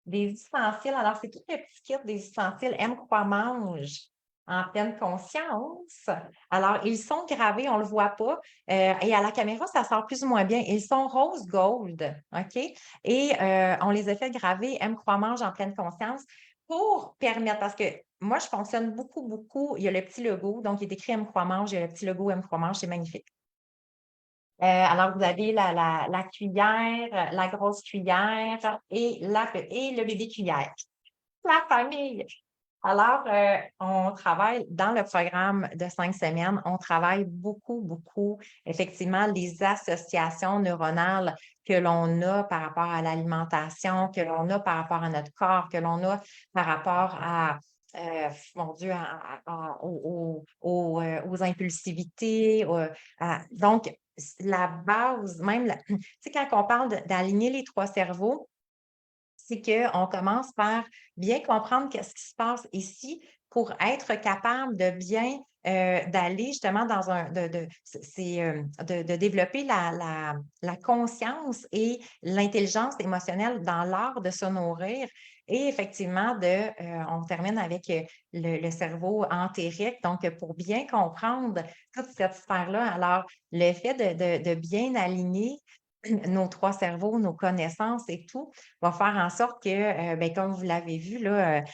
des ustensiles. Alors, c'est tout le petit kit des ustensiles Aime, croit, mange en pleine conscience. Alors, ils sont gravés, on ne le voit pas. Et à la caméra, ça sort plus ou moins bien. Ils sont rose gold, OK? Et on les a fait graver Aime, croit, mange en pleine conscience pour permettre, parce que moi, je fonctionne beaucoup, beaucoup. Il y a le petit logo, donc il est écrit Aime, croit, mange. Il y a le petit logo Aime, croit, mange, c'est magnifique. Alors, vous avez la cuillère, la grosse cuillère et le bébé cuillère. La famille. Alors, on travaille dans le programme de 5 semaines, on travaille beaucoup, beaucoup, effectivement, les associations neuronales que l'on a par rapport à l'alimentation, que l'on a par rapport à notre corps, que l'on a par rapport à, mon Dieu, aux impulsivités. Donc, la base, même, tu sais, quand on parle d'aligner les 3 cerveaux, c'est qu'on commence par bien comprendre qu'est-ce qui se passe ici pour être capable de bien d'aller justement dans de développer la conscience et l'intelligence émotionnelle dans l'art de se nourrir. Et effectivement, on termine avec le cerveau entérique. Donc, pour bien comprendre toute cette sphère-là, alors le fait de bien aligner nos 3 cerveaux, nos connaissances et tout, va faire en sorte que, ben, comme vous l'avez vu, là,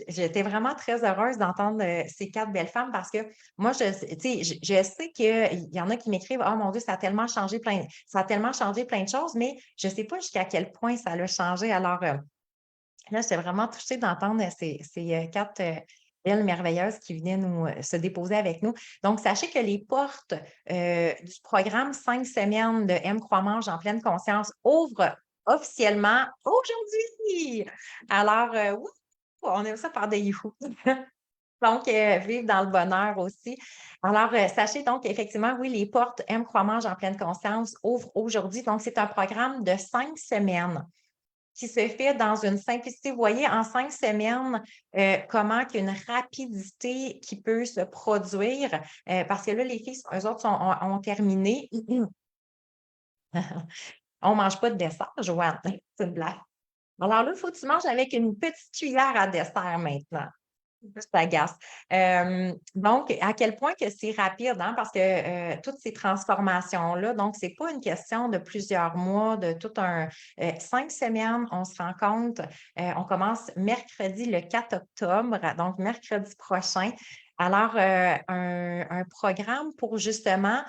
j'étais vraiment très heureuse d'entendre ces 4 belles femmes parce que moi, tu sais, je sais qu'il y en a qui m'écrivent: «Oh mon Dieu, ça a tellement changé plein de choses», mais je ne sais pas jusqu'à quel point ça l'a changé. Alors, là, j'étais vraiment touchée d'entendre ces 4 belles merveilleuses qui venaient se déposer avec nous. Donc, sachez que les portes du programme 5 semaines de M. Croix-Mange en pleine conscience ouvrent officiellement aujourd'hui. Alors, oui, on aime ça faire des youhou. Donc, vivre dans le bonheur aussi. Alors, sachez donc effectivement, oui, les portes M. Croix-Mange en pleine conscience ouvrent aujourd'hui. Donc, c'est un programme de 5 semaines qui se fait dans une simplicité. Vous voyez, en 5 semaines, comment qu'il y a une rapidité qui peut se produire, parce que là, les filles, eux autres ont terminé. On ne mange pas de dessert, Joanne. C'est une blague. Alors là, il faut que tu manges avec une petite cuillère à dessert maintenant. Je t'agace. Donc, à quel point que c'est rapide, hein, parce que toutes ces transformations-là, donc, ce n'est pas une question de plusieurs mois, de tout 5 semaines, on se rend compte. On commence mercredi le 4 octobre, donc mercredi prochain. Alors, un programme pour justement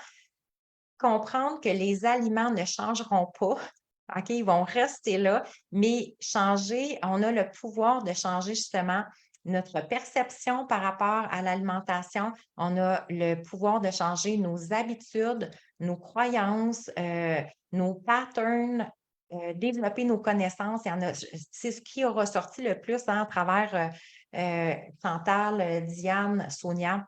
comprendre que les aliments ne changeront pas. OK, ils vont rester là, mais changer, on a le pouvoir de changer justement notre perception par rapport à l'alimentation. On a le pouvoir de changer nos habitudes, nos croyances, nos patterns, développer nos connaissances. C'est ce qui a ressorti le plus, hein, à travers Chantal, Diane, Sonia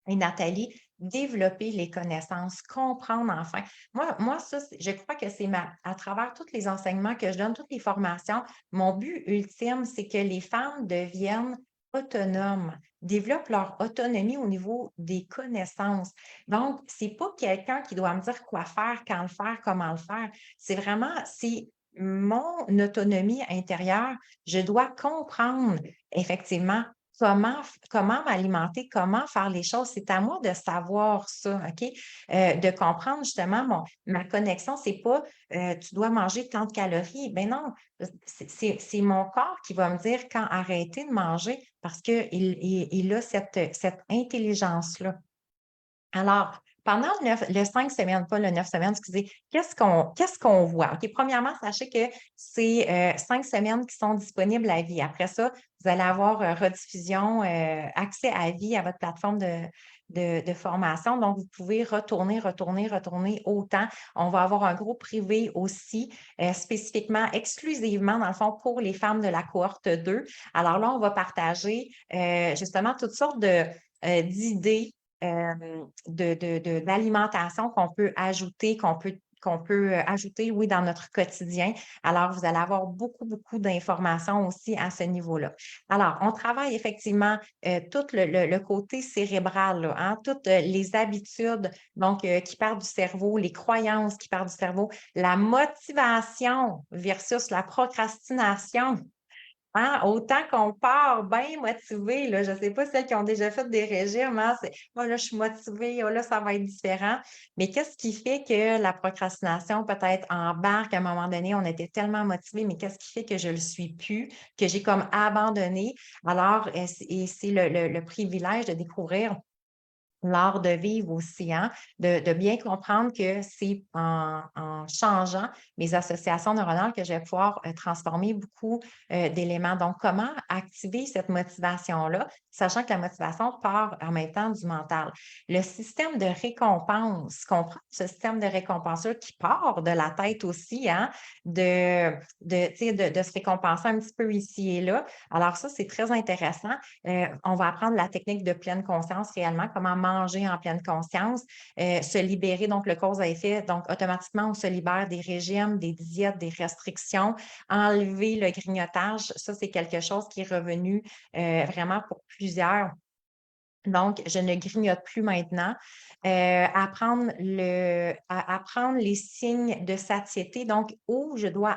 et Nathalie. développer les connaissances, comprendre enfin. Moi ça, je crois que c'est à travers tous les enseignements que je donne, toutes les formations, mon but ultime, c'est que les femmes deviennent autonomes, développent leur autonomie au niveau des connaissances. Donc, c'est pas quelqu'un qui doit me dire quoi faire, quand le faire, comment le faire. C'est mon autonomie intérieure. Je dois comprendre effectivement comment m'alimenter, comment faire les choses. C'est à moi de savoir ça, OK? De comprendre justement ma connexion, c'est pas tu dois manger tant de calories. Ben non, c'est mon corps qui va me dire quand arrêter de manger parce qu'il a cette intelligence-là. Alors, pendant le 5 semaines, pas le 9 semaines, excusez, qu'est-ce qu'on voit? OK, premièrement, sachez que c'est 5 semaines qui sont disponibles à vie. Après ça, vous allez avoir rediffusion, accès à vie à votre plateforme de formation. Donc, vous pouvez retourner autant. On va avoir un groupe privé aussi, spécifiquement, exclusivement, dans le fond, pour les femmes de la cohorte 2. Alors là, on va partager justement toutes sortes d'idées d'alimentation qu'on peut ajouter, ajouter, oui, dans notre quotidien. Alors, vous allez avoir beaucoup, beaucoup d'informations aussi à ce niveau-là. Alors, on travaille effectivement tout le côté cérébral, là, hein, toutes les habitudes donc, qui partent du cerveau, les croyances qui partent du cerveau, la motivation versus la procrastination. Hein, autant qu'on part bien motivé, là, je ne sais pas celles qui ont déjà fait des régimes, hein, c'est moi là, je suis motivée, oh, là, ça va être différent. Mais qu'est-ce qui fait que la procrastination peut-être embarque à un moment donné, on était tellement motivé, mais qu'est-ce qui fait que je ne le suis plus, que j'ai comme abandonné? Alors, c'est le privilège de découvrir l'art de vivre aussi, hein, de bien comprendre que c'est en changeant mes associations neuronales que je vais pouvoir transformer beaucoup d'éléments. Donc, comment activer cette motivation-là, sachant que la motivation part en même temps du mental. Le système de récompense, comprendre ce système de récompense-là qui part de la tête aussi, hein, tu sais, de se récompenser un petit peu ici et là. Alors ça, c'est très intéressant. On va apprendre la technique de pleine conscience réellement, comment manger en pleine conscience, se libérer, donc le cause à effet. Donc, automatiquement, on se libère des régimes, des diètes, des restrictions, enlever le grignotage. Ça, c'est quelque chose qui est revenu vraiment pour plusieurs. Donc, je ne grignote plus maintenant. Apprendre les signes de satiété. Donc,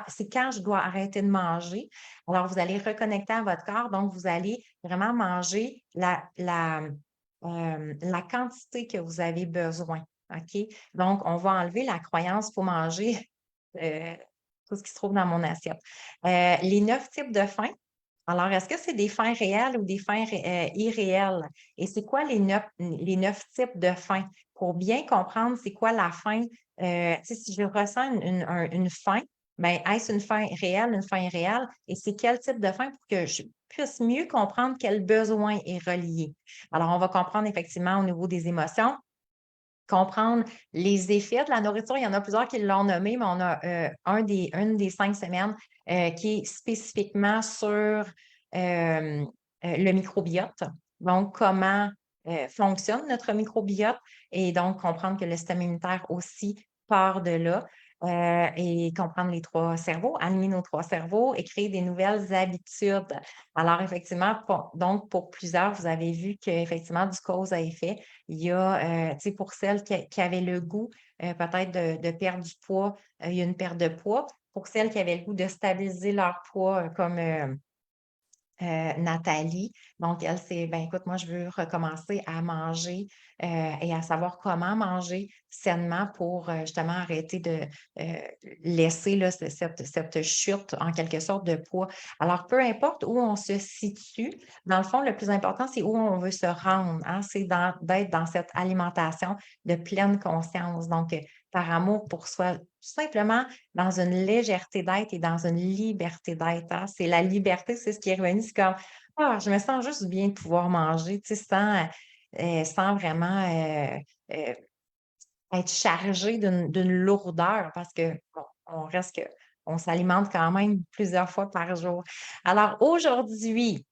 c'est quand je dois arrêter de manger. Alors, vous allez reconnecter à votre corps. Donc, vous allez vraiment manger la quantité que vous avez besoin. OK? Donc, on va enlever la croyance qu'il faut manger euh, tout ce qui se trouve dans mon assiette. Les 9 types de faim. Alors, est-ce que c'est des fins réelles ou des fins irréelles? Et c'est quoi les neuf types de faim? Pour bien comprendre c'est quoi la faim, tu sais, si je ressens une faim, ben, est-ce une faim réelle, une faim irréelle? Et c'est quel type de faim pour que je puisse mieux comprendre quel besoin est relié? Alors, on va comprendre effectivement au niveau des émotions, comprendre les effets de la nourriture. Il y en a plusieurs qui l'ont nommé, mais on a une des 5 semaines qui est spécifiquement sur le microbiote. Donc, comment fonctionne notre microbiote et donc comprendre que le système immunitaire aussi part de là. Et comprendre les 3 cerveaux, aligner nos 3 cerveaux et créer des nouvelles habitudes. Alors, effectivement, donc pour plusieurs, vous avez vu qu'effectivement, du cause à effet, il y a, tu sais, pour celles qui avaient le goût peut-être de perdre du poids, il y a une perte de poids. Pour celles qui avaient le goût de stabiliser leur poids, comme Nathalie. Donc, elle, c'est, ben écoute, moi, je veux recommencer à manger et à savoir comment manger sainement pour justement arrêter de laisser là, cette chute, en quelque sorte, de poids. Alors, peu importe où on se situe, dans le fond, le plus important, c'est où on veut se rendre, hein. C'est d'être dans cette alimentation de pleine conscience. Donc, par amour pour soi, tout simplement dans une légèreté d'être et dans une liberté d'être, hein. C'est la liberté, c'est ce qui est revenu. C'est comme, ah, je me sens juste bien de pouvoir manger, tu sais, sans vraiment euh, être chargé d'une lourdeur parce que, bon, on s'alimente quand même plusieurs fois par jour. Alors aujourd'hui,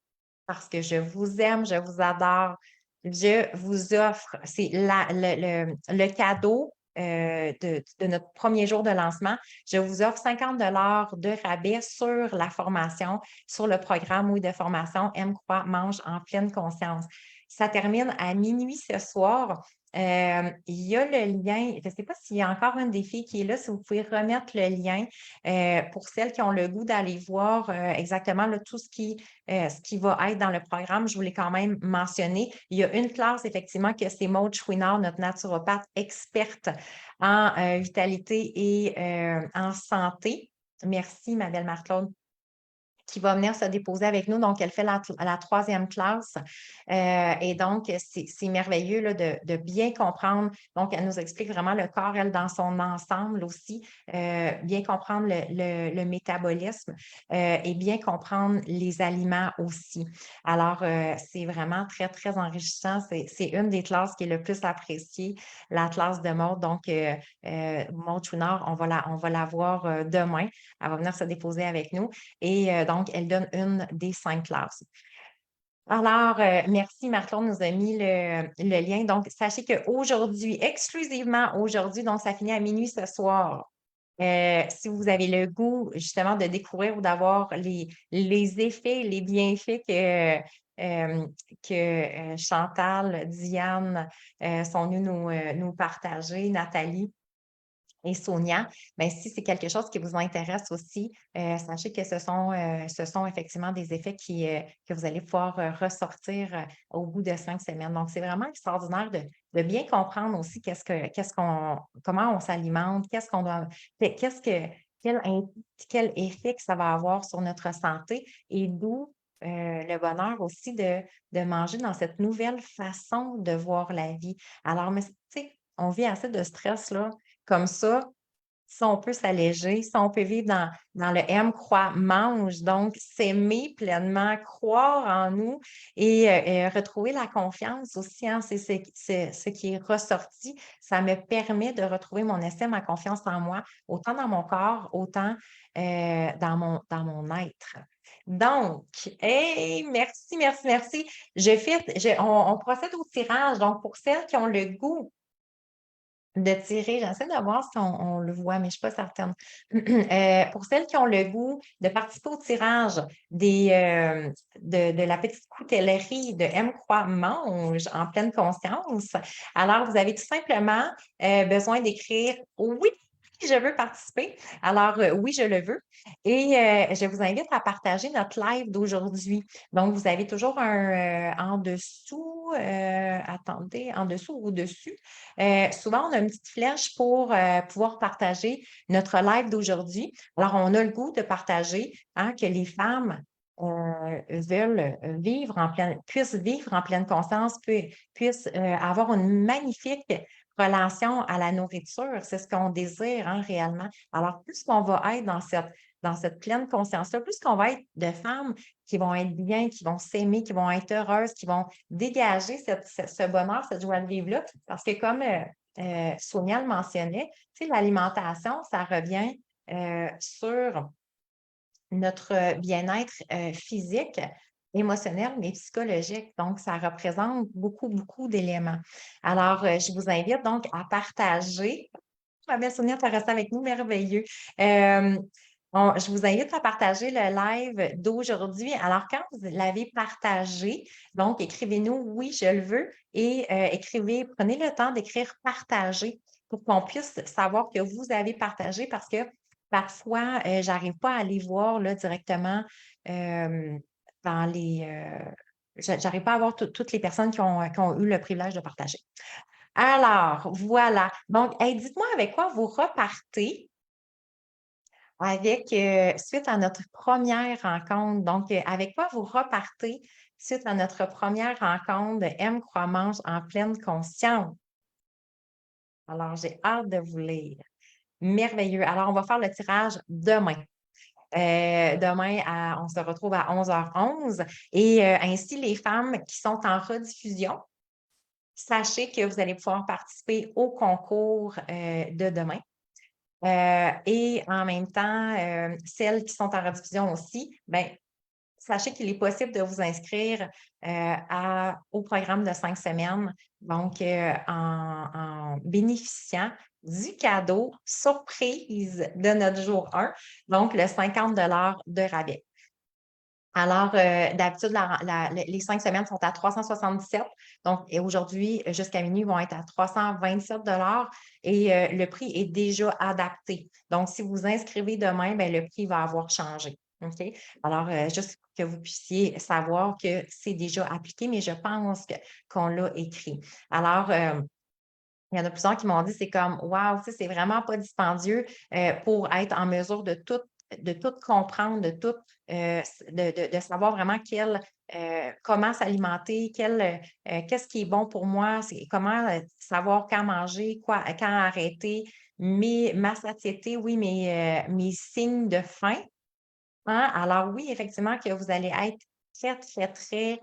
parce que je vous aime, je vous adore, je vous offre, c'est le cadeau de notre premier jour de lancement. Je vous offre 50 de rabais sur la formation, sur le programme de formation Aime, crois, mange en pleine conscience. Ça termine à minuit ce soir. Il y a le lien, je ne sais pas s'il y a encore une des filles qui est là, si vous pouvez remettre le lien pour celles qui ont le goût d'aller voir exactement là, tout ce qui va être dans le programme. Je voulais quand même mentionner. Il y a une classe, effectivement, que c'est Maude Chouinard, notre naturopathe experte en vitalité et en santé. Merci, ma belle Marc-Claude, qui va venir se déposer avec nous. Donc, elle fait la 3e classe. Et donc, c'est merveilleux là, de bien comprendre. Donc, elle nous explique vraiment le corps, elle, dans son ensemble aussi, bien comprendre le métabolisme et bien comprendre les aliments aussi. Alors, c'est vraiment très, très enrichissant. C'est une des classes qui est le plus appréciée, la classe de Maude. Donc, Maude Chouinard, on va la voir demain. Elle va venir se déposer avec nous. Et donc, elle donne une des 5 classes. Alors, merci, Marc-Claude nous a mis le lien. Donc, sachez qu'aujourd'hui, exclusivement aujourd'hui, donc ça finit à minuit ce soir. Si vous avez le goût justement de découvrir ou d'avoir les effets, les bienfaits que Chantal, Diane sont venues nous partager, Nathalie et Sonia, bien, si c'est quelque chose qui vous intéresse aussi, sachez que ce sont effectivement des effets que vous allez pouvoir ressortir au bout de 5 semaines. Donc, c'est vraiment extraordinaire de bien comprendre aussi comment on s'alimente, quel effet que ça va avoir sur notre santé et d'où le bonheur aussi de manger dans cette nouvelle façon de voir la vie. Alors, mais tu sais, on vit assez de stress là. Comme ça, si on peut s'alléger, si on peut vivre dans le aime, croit, mange, donc s'aimer pleinement, croire en nous et retrouver la confiance aussi, hein, c'est ce qui est ressorti. Ça me permet de retrouver mon estime, ma confiance en moi, autant dans mon corps, autant dans mon être. Donc, hey, merci, merci, merci. On procède au tirage. Donc, pour celles qui ont le goût de tirer, j'essaie de voir si on le voit, mais je ne suis pas certaine. Pour celles qui ont le goût de participer au tirage de la petite coutellerie de M. Croix Mange en pleine conscience, alors vous avez tout simplement besoin d'écrire oui. Je veux participer. Alors, oui, je le veux. Et je vous invite à partager notre live d'aujourd'hui. Donc, vous avez toujours en dessous, attendez, en dessous ou au-dessus. Souvent, on a une petite flèche pour pouvoir partager notre live d'aujourd'hui. Alors, on a le goût de partager que les femmes puissent vivre en pleine conscience, puissent avoir une magnifique relation à la nourriture. C'est ce qu'on désire réellement. Alors, plus qu'on va être dans cette pleine conscience-là, plus qu'on va être de femmes qui vont être bien, qui vont s'aimer, qui vont être heureuses, qui vont dégager ce bonheur, cette joie de vivre-là. Parce que comme Sonia le mentionnait, tu sais, l'alimentation, ça revient sur notre bien-être physique, émotionnel, mais psychologique. Donc, ça représente beaucoup, beaucoup d'éléments. Alors, je vous invite donc à partager. Ma belle Sonia, tu as resté avec nous, merveilleux. Je vous invite à partager le live d'aujourd'hui. Alors, quand vous l'avez partagé, donc écrivez-nous oui, je le veux et prenez le temps d'écrire partager pour qu'on puisse savoir que vous avez partagé parce que parfois, je n'arrive pas à aller voir là, directement dans les. Je n'arrive pas à voir toutes les personnes qui ont eu le privilège de partager. Alors, voilà. Donc, hey, dites-moi avec quoi vous repartez suite à notre première rencontre. Donc, avec quoi vous repartez suite à notre première rencontre de M. Croix Mange en pleine conscience? Alors, j'ai hâte de vous lire. Merveilleux. Alors, on va faire le tirage demain. Demain, on se retrouve à 11h11 et ainsi les femmes qui sont en rediffusion, sachez que vous allez pouvoir participer au concours de demain. Et en même temps, celles qui sont en rediffusion aussi, ben, sachez qu'il est possible de vous inscrire au programme de 5 semaines, donc en bénéficiant du cadeau surprise de notre jour 1, donc le 50 de rabais. Alors, d'habitude, les 5 semaines sont à 377. Donc, et aujourd'hui, jusqu'à minuit, ils vont être à 327 et le prix est déjà adapté. Donc, si vous inscrivez demain, ben, le prix va avoir changé. OK? Alors, juste pour que vous puissiez savoir que c'est déjà appliqué, mais je pense qu'on l'a écrit. Alors, il y en a plusieurs qui m'ont dit, c'est comme, wow, tu sais, c'est vraiment pas dispendieux pour être en mesure de tout comprendre, de savoir vraiment comment s'alimenter, qu'est-ce qui est bon pour moi, comment savoir quand manger, quand arrêter, ma satiété, oui, mes signes de faim. Hein? Alors oui, effectivement, que vous allez être très, très, très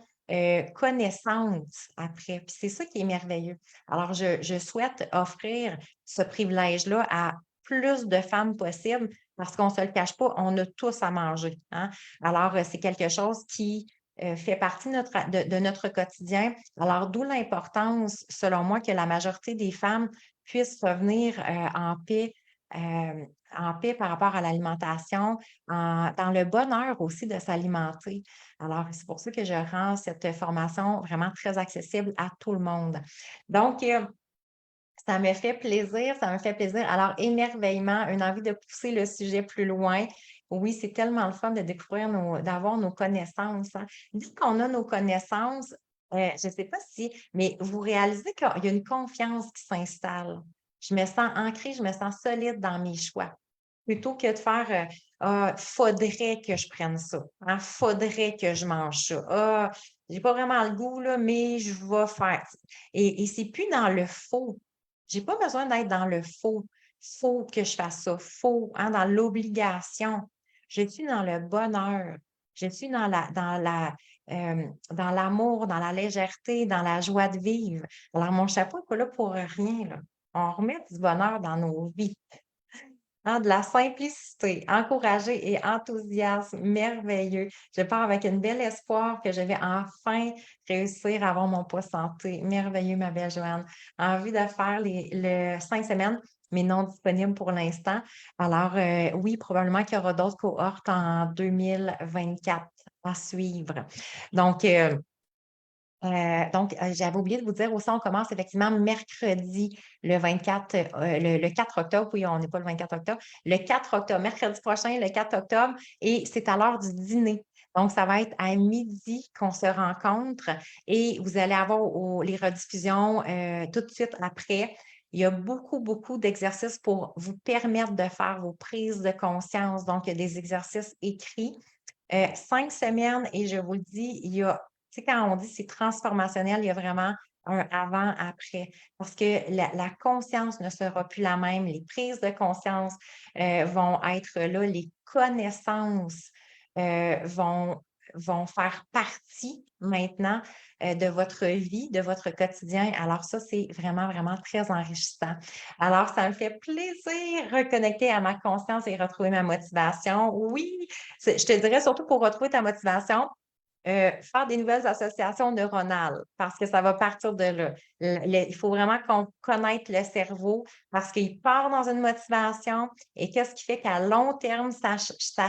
connaissante après. Puis c'est ça qui est merveilleux. Alors, je souhaite offrir ce privilège-là à plus de femmes possible parce qu'on ne se le cache pas, on a tous à manger. Hein? Alors, c'est quelque chose qui fait partie de notre quotidien. Alors, d'où l'importance, selon moi, que la majorité des femmes puissent revenir euh, en paix par rapport à l'alimentation, dans le bonheur aussi de s'alimenter. Alors, c'est pour ça que je rends cette formation vraiment très accessible à tout le monde. Donc, ça me fait plaisir, ça me fait plaisir. Alors, émerveillement, une envie de pousser le sujet plus loin. Oui, c'est tellement le fun de découvrir d'avoir nos connaissances. Hein. Dès qu'on a nos connaissances, je ne sais pas si, mais vous réalisez qu'il y a une confiance qui s'installe. Je me sens ancrée, je me sens solide dans mes choix. Plutôt que de faire faudrait que je prenne ça. Hein, faudrait que je mange ça. J'ai pas vraiment le goût, là, mais je vais faire. Et c'est plus dans le faux. J'ai pas besoin d'être dans le faux. Faut que je fasse ça. Faut, hein, dans l'obligation. Je suis dans le bonheur. Je suis dans l'amour, dans la légèreté, dans la joie de vivre. Alors, mon chapeau n'est pas là pour rien, là. On remet du bonheur dans nos vies. Hein, de la simplicité, encouragée et enthousiasme merveilleux. Je pars avec une belle espoir que je vais enfin réussir à avoir mon poids santé. Merveilleux, ma belle Joanne. Envie de faire le 5 semaines, mais non disponible pour l'instant. Alors, oui, probablement qu'il y aura d'autres cohortes en 2024 à suivre. Donc, j'avais oublié de vous dire aussi, on commence effectivement mercredi le 24, le 4 octobre. Oui, on n'est pas le 24 octobre. Le 4 octobre, mercredi prochain, le 4 octobre, et c'est à l'heure du dîner. Donc, ça va être à midi qu'on se rencontre et vous allez avoir les rediffusions tout de suite après. Il y a beaucoup, beaucoup d'exercices pour vous permettre de faire vos prises de conscience. Donc, il y a des exercices écrits. 5 semaines, et je vous le dis, il y a tu sais, quand on dit c'est transformationnel, il y a vraiment un avant-après. Parce que la conscience ne sera plus la même. Les prises de conscience vont être là. Les connaissances vont faire partie maintenant de votre vie, de votre quotidien. Alors ça, c'est vraiment, vraiment très enrichissant. Alors, ça me fait plaisir de reconnecter à ma conscience et retrouver ma motivation. Oui, je te dirais surtout pour retrouver ta motivation, faire des nouvelles associations neuronales parce que ça va partir de là. Il faut vraiment qu'on connaisse le cerveau parce qu'il part dans une motivation et qu'est-ce qui fait qu'à long terme, ça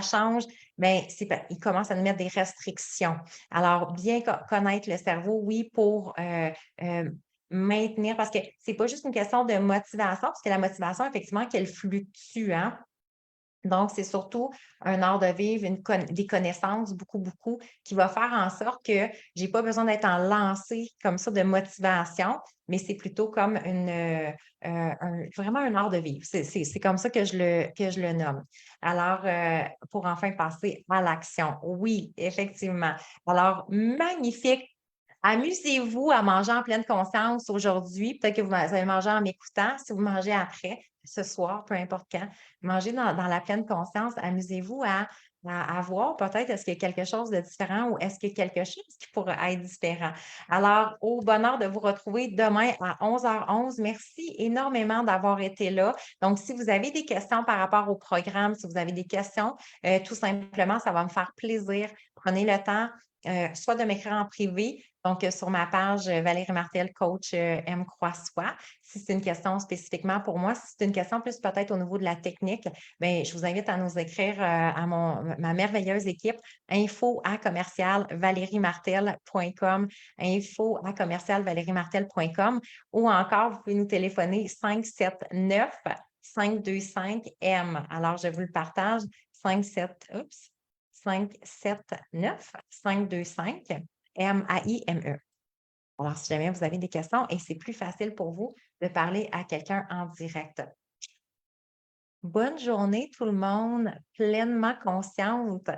change? Bien, il commence à nous mettre des restrictions. Alors, bien connaître le cerveau, oui, pour maintenir, parce que c'est pas juste une question de motivation, parce que la motivation, effectivement, qu'elle fluctue, hein? Donc, c'est surtout un art de vivre, des connaissances, beaucoup, beaucoup, qui va faire en sorte que je n'ai pas besoin d'être en lancée comme ça de motivation, mais c'est plutôt comme vraiment un art de vivre. C'est comme ça que je le nomme. Alors, pour enfin passer à l'action. Oui, effectivement. Alors, magnifique. Amusez-vous à manger en pleine conscience aujourd'hui. Peut-être que vous allez manger en m'écoutant. Si vous mangez après, ce soir, peu importe quand, mangez dans la pleine conscience. Amusez-vous à à voir peut-être est-ce qu'il y a quelque chose de différent ou est-ce qu'il y a quelque chose qui pourrait être différent. Alors, au bonheur de vous retrouver demain à 11h11. Merci énormément d'avoir été là. Donc, si vous avez des questions par rapport au programme, si vous avez des questions, tout simplement, ça va me faire plaisir. Prenez le temps, soit de m'écrire en privé, donc sur ma page Valérie Martel, coach M. Croix-Soi. Si c'est une question spécifiquement pour moi, si c'est une question plus peut-être au niveau de la technique, bien, je vous invite à nous écrire à ma merveilleuse équipe info@commercialvalériemartel.com, info@commercialvalériemartel.com, ou encore vous pouvez nous téléphoner 579 525 M. Alors, je vous le partage, 579 525 MAIME. Alors, si jamais vous avez des questions et c'est plus facile pour vous de parler à quelqu'un en direct. Bonne journée tout le monde, pleinement consciente.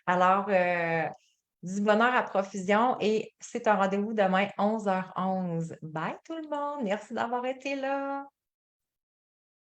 Alors, du bonheur à profusion et c'est un rendez-vous demain 11h11. Bye tout le monde, merci d'avoir été là.